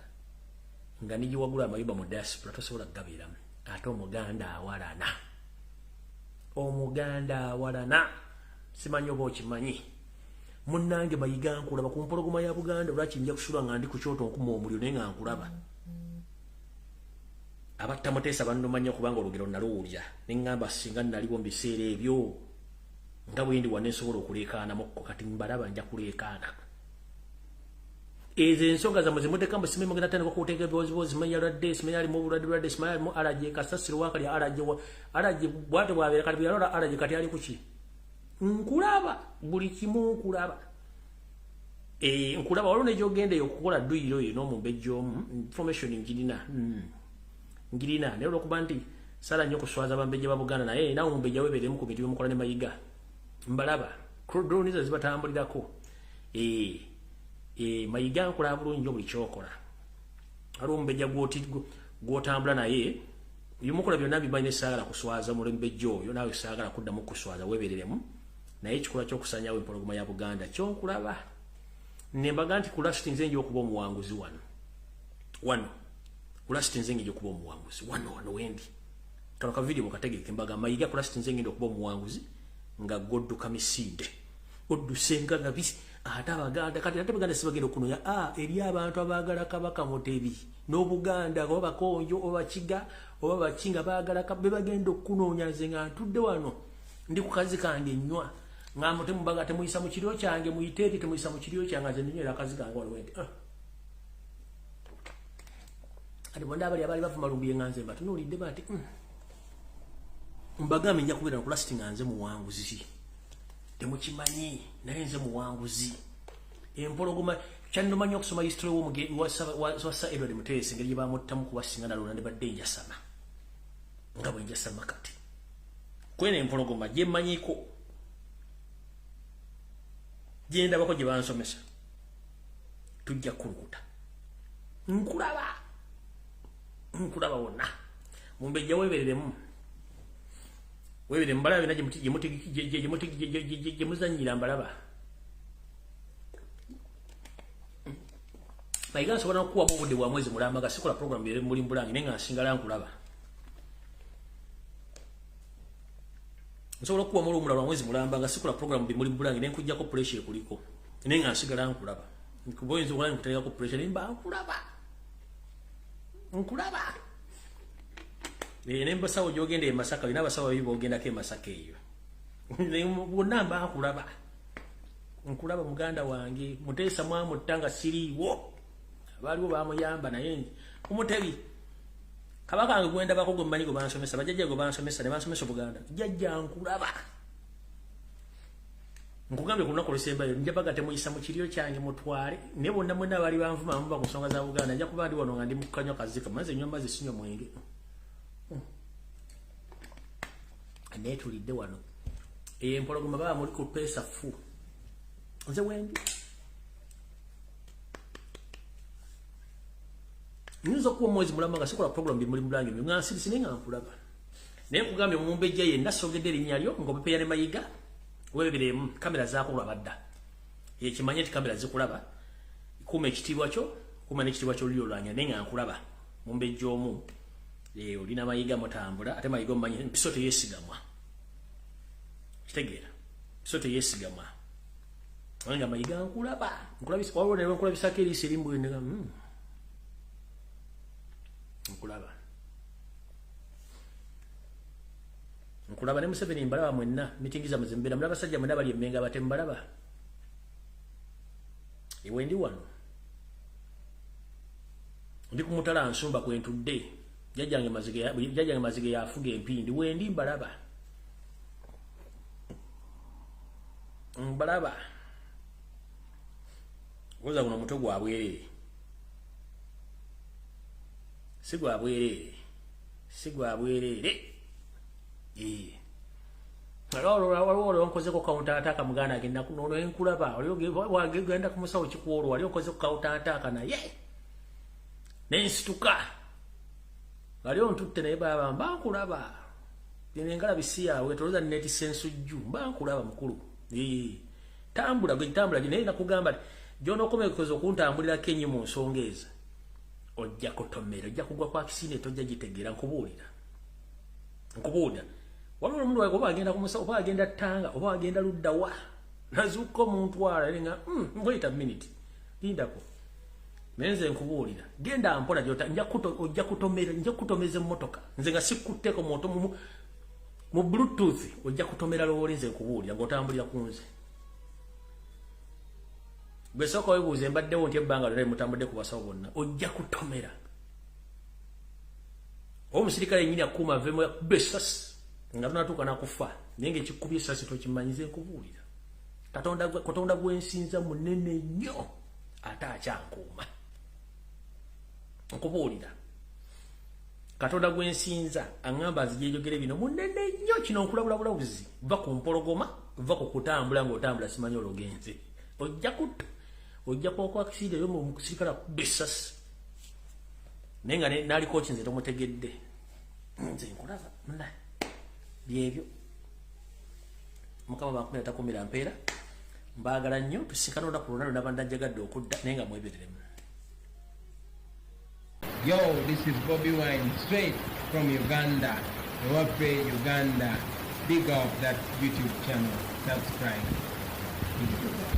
nga nigiwagula amayumba mu diaspora tosobola kugabiramu ate omuganda awalana simanyi oba okimanyi munnange mayiga nkulaba ku mpologoma ya Buganda olwaki nja kusulwa nga ndi ku kyoto nkuma omuliro naye nga nkulaba abatta muteesa bannomanya kubanga olugero naluwulya ne ŋŋamba singa naliwo mu biseera ebyo nga bwe ndi wane nsobola okuleekaanamukko kati mbalaba nja kuleekaana ezo ensonga zammwe zemuteeka mbu simanyi mugenda tandika okuteeka ebiwozibozi simanyi alwadde simanyi alimu obulwadde simanyi alimu alaje kasasiro wakali alaje bwate bwabeera kati bweyalola alaje kati ali kuki nkulaba buli kimu nkulaba nkulaba waliwo n'egyogenda eyo okukola dduyiro yo n'omumbejjoomu information ngirina naye olwokuba nti sala nnyo okuswaza bambejja ba Buganda naye nawe omumbejja weebeeremu ku bintu byomukola ne mayiga mbalaba droniza zibatambulirako mayiga nkulaba bulungi nnyo buli kyokola waliwo omumbejja gw'otambula naye byomukola byonna bimanyi nesaagala kuswaza mulembejja oyo naawe saagala kuddamu kuswaza weebeereremu naye ekikola ky'okusanyawo empologoma ya Buganda kyonkulaba nembaga nti kulasiti nze nja okuba omuwanguzi wano kulasiti nze nja okuba omuwanguzi wano wendi kano ka video mukategeke mbaga Mayiga Christ nze ngenda okuba omuwanguzi nga godduka misinde oddusenga nabisi ate Abaganda kati ate Abaganda sibagenda okunonya eri abantu abaagala Kabaka Mutebi n'Obuganda oba Bakonjo oba Kiga oba Bakinga baagala be bagenda okunoonya nze nga ntudde wano ndi ku kazi kange nnywa nga mutemu baga temuyisa mu kiryo kyange muyiteeti temuyisa mu kiryo kyange nze ndinywera akazi kange wano wente ati bonda abali bavuma Lumbuye nga nze batunuulidde bati mbagambe nja kubeera nokulasiti nga nze muwanguzi temukimanyi naye nze muwanguzi empologoma kyannomanya okusoma history wasa Edward Mutesi engeri gye bamuttamu kubasinga nalona ne badde njasama nga bwe njasama kati kwene empologoma gye mmanyiko genda bako gye bansomesa tujja kuluuta nkulaba wonna mumbejja webereremu webere mbalaba bina gye muzanyira mbalaba Mayiga nsobola okukuwamu obudde bwa mwezi mulamba nga sikola program bere muli mbulange naye nga nsingala nkulaba nsobola okukuwamu olw'omulala lwa mwezi mulamba nga sikola program bere muli mbulange naye nkujjako pressure ekuliko naye nga nsigala nkulaba nkuboyinza okulaba nkuteekako pressure naye mba nkulaba ne mbasawo gyogenda e Masaka bina abasawo babi bogendako e Masaka eyo bonna mba nkulaba muganda wange Muteesa mwamutta nga siriiwo abaaliwo bamuyamba naye Omutebi Kabaka wange gwendabako gwe mmanyi gwe bansomesa bajjajja gwe bansomesa ne bansomesa Buganda jjajja nkulaba nkugambye ku lunaku olusembayo njabaga temuyisa mu kiryo kyange mutwale naye bonna mwenna abaali banvuma muba ku nsonga za Buganda nja kuba ndi wano nga ndi mu kukanywa kazika maze nywa mazzi sinywa mwenge naye tulidde wano empologoma baba muli ku pesa fu nze wendi nyinza okuba omwezi mulamba nga sikola program bimuli mulange nga nsirisine nga nkulaba naye nkugambye mumbejja yenna sogedde erinnya lyo ng'obepeya ne Mayiga weberemu kamera zaakulaba dda ekimanye nti kamera zikulaba kuuma ekitiibwa kyo kuuma n'ekitiibwa kyo lulolanya naye nga nkulaba mumbejja omu olina Mayiga mutambula ate Mayiga omumanyi mpiso teyeesigamwa kitegeera mpiso teyeesigamwa nga Mayiga nkulaba waliwo ne nkulabisako eriisi erimbuye nga nkulaba ne Museveni mbalaba mwenna mitingiza muzimbeera mulaba basajja mwenna bali emmenga bate mbalaba ewe ndi wano ndi ku Mutala Nsumba kwentudde jjajjange mazige yafuga empindi wendi mbalaba oza guno mutwe gwa bwerere si gwa bwerere waliwo nkozeko kawuntaataaka muganda agenda kunono enkulaba wagenda ku musawo kikuolwo wali onkozeko kawuntaataaka naye nensituka waliwo ntutte naye baba mba nkulaba engala bisi yawe toloza netisa ensujju mba nkulaba mukulu tambula naye nakugamba gyonookomekoza okuntambulirako ennyo mu nsonga ezo ojja kutomera ojja kugwa kwa kisine tojja gitegeera nkubuulira waliwo omuntu wawe oba agenda kumusawo oba agenda Ttanga oba agenda ludda wa nazuuka omuntwala nga wait a minute lindako naye nze nkubuulira genda mpola ojja kutomeza emmotoka nze nga sikutteko moto mu bluetooth ojja kutomera loole nze nkubuulira ng'otambulira ku nze gwe sooka webuuza embaddewo nti ebbanga lyonna mutambudde ku basawo bonna ojja kutomera omusirikale yennyini akuuma avemu yakubba essasi nga tunatuuka nakufa naye ngaekikubya essasi tokimanyize nkubuulira Katonda gwensinza munene nnyo ate akyankuuma nkubuulira Katonda gwensinza aŋŋamba nzijejogere bino munene nnyo kino nkulabula bulabuzi va ku mpologoma va ku kutambula ng'otambula simanyi ologenze ojja kwakiside yo mu kusirikala akubba essasi naye nga naaliko ki nze tomutegedde nze nkulaba byebyo Mukama bakumira takumira mpeera mbaagala nnyo tusikana olunaku lwonna lwonna bandajagadde okudda naye nga mwebereremu. Yo, this is Bobby Wine straight from Uganda. Ewaffe Uganda. Big up that YouTube channel. Subscribe.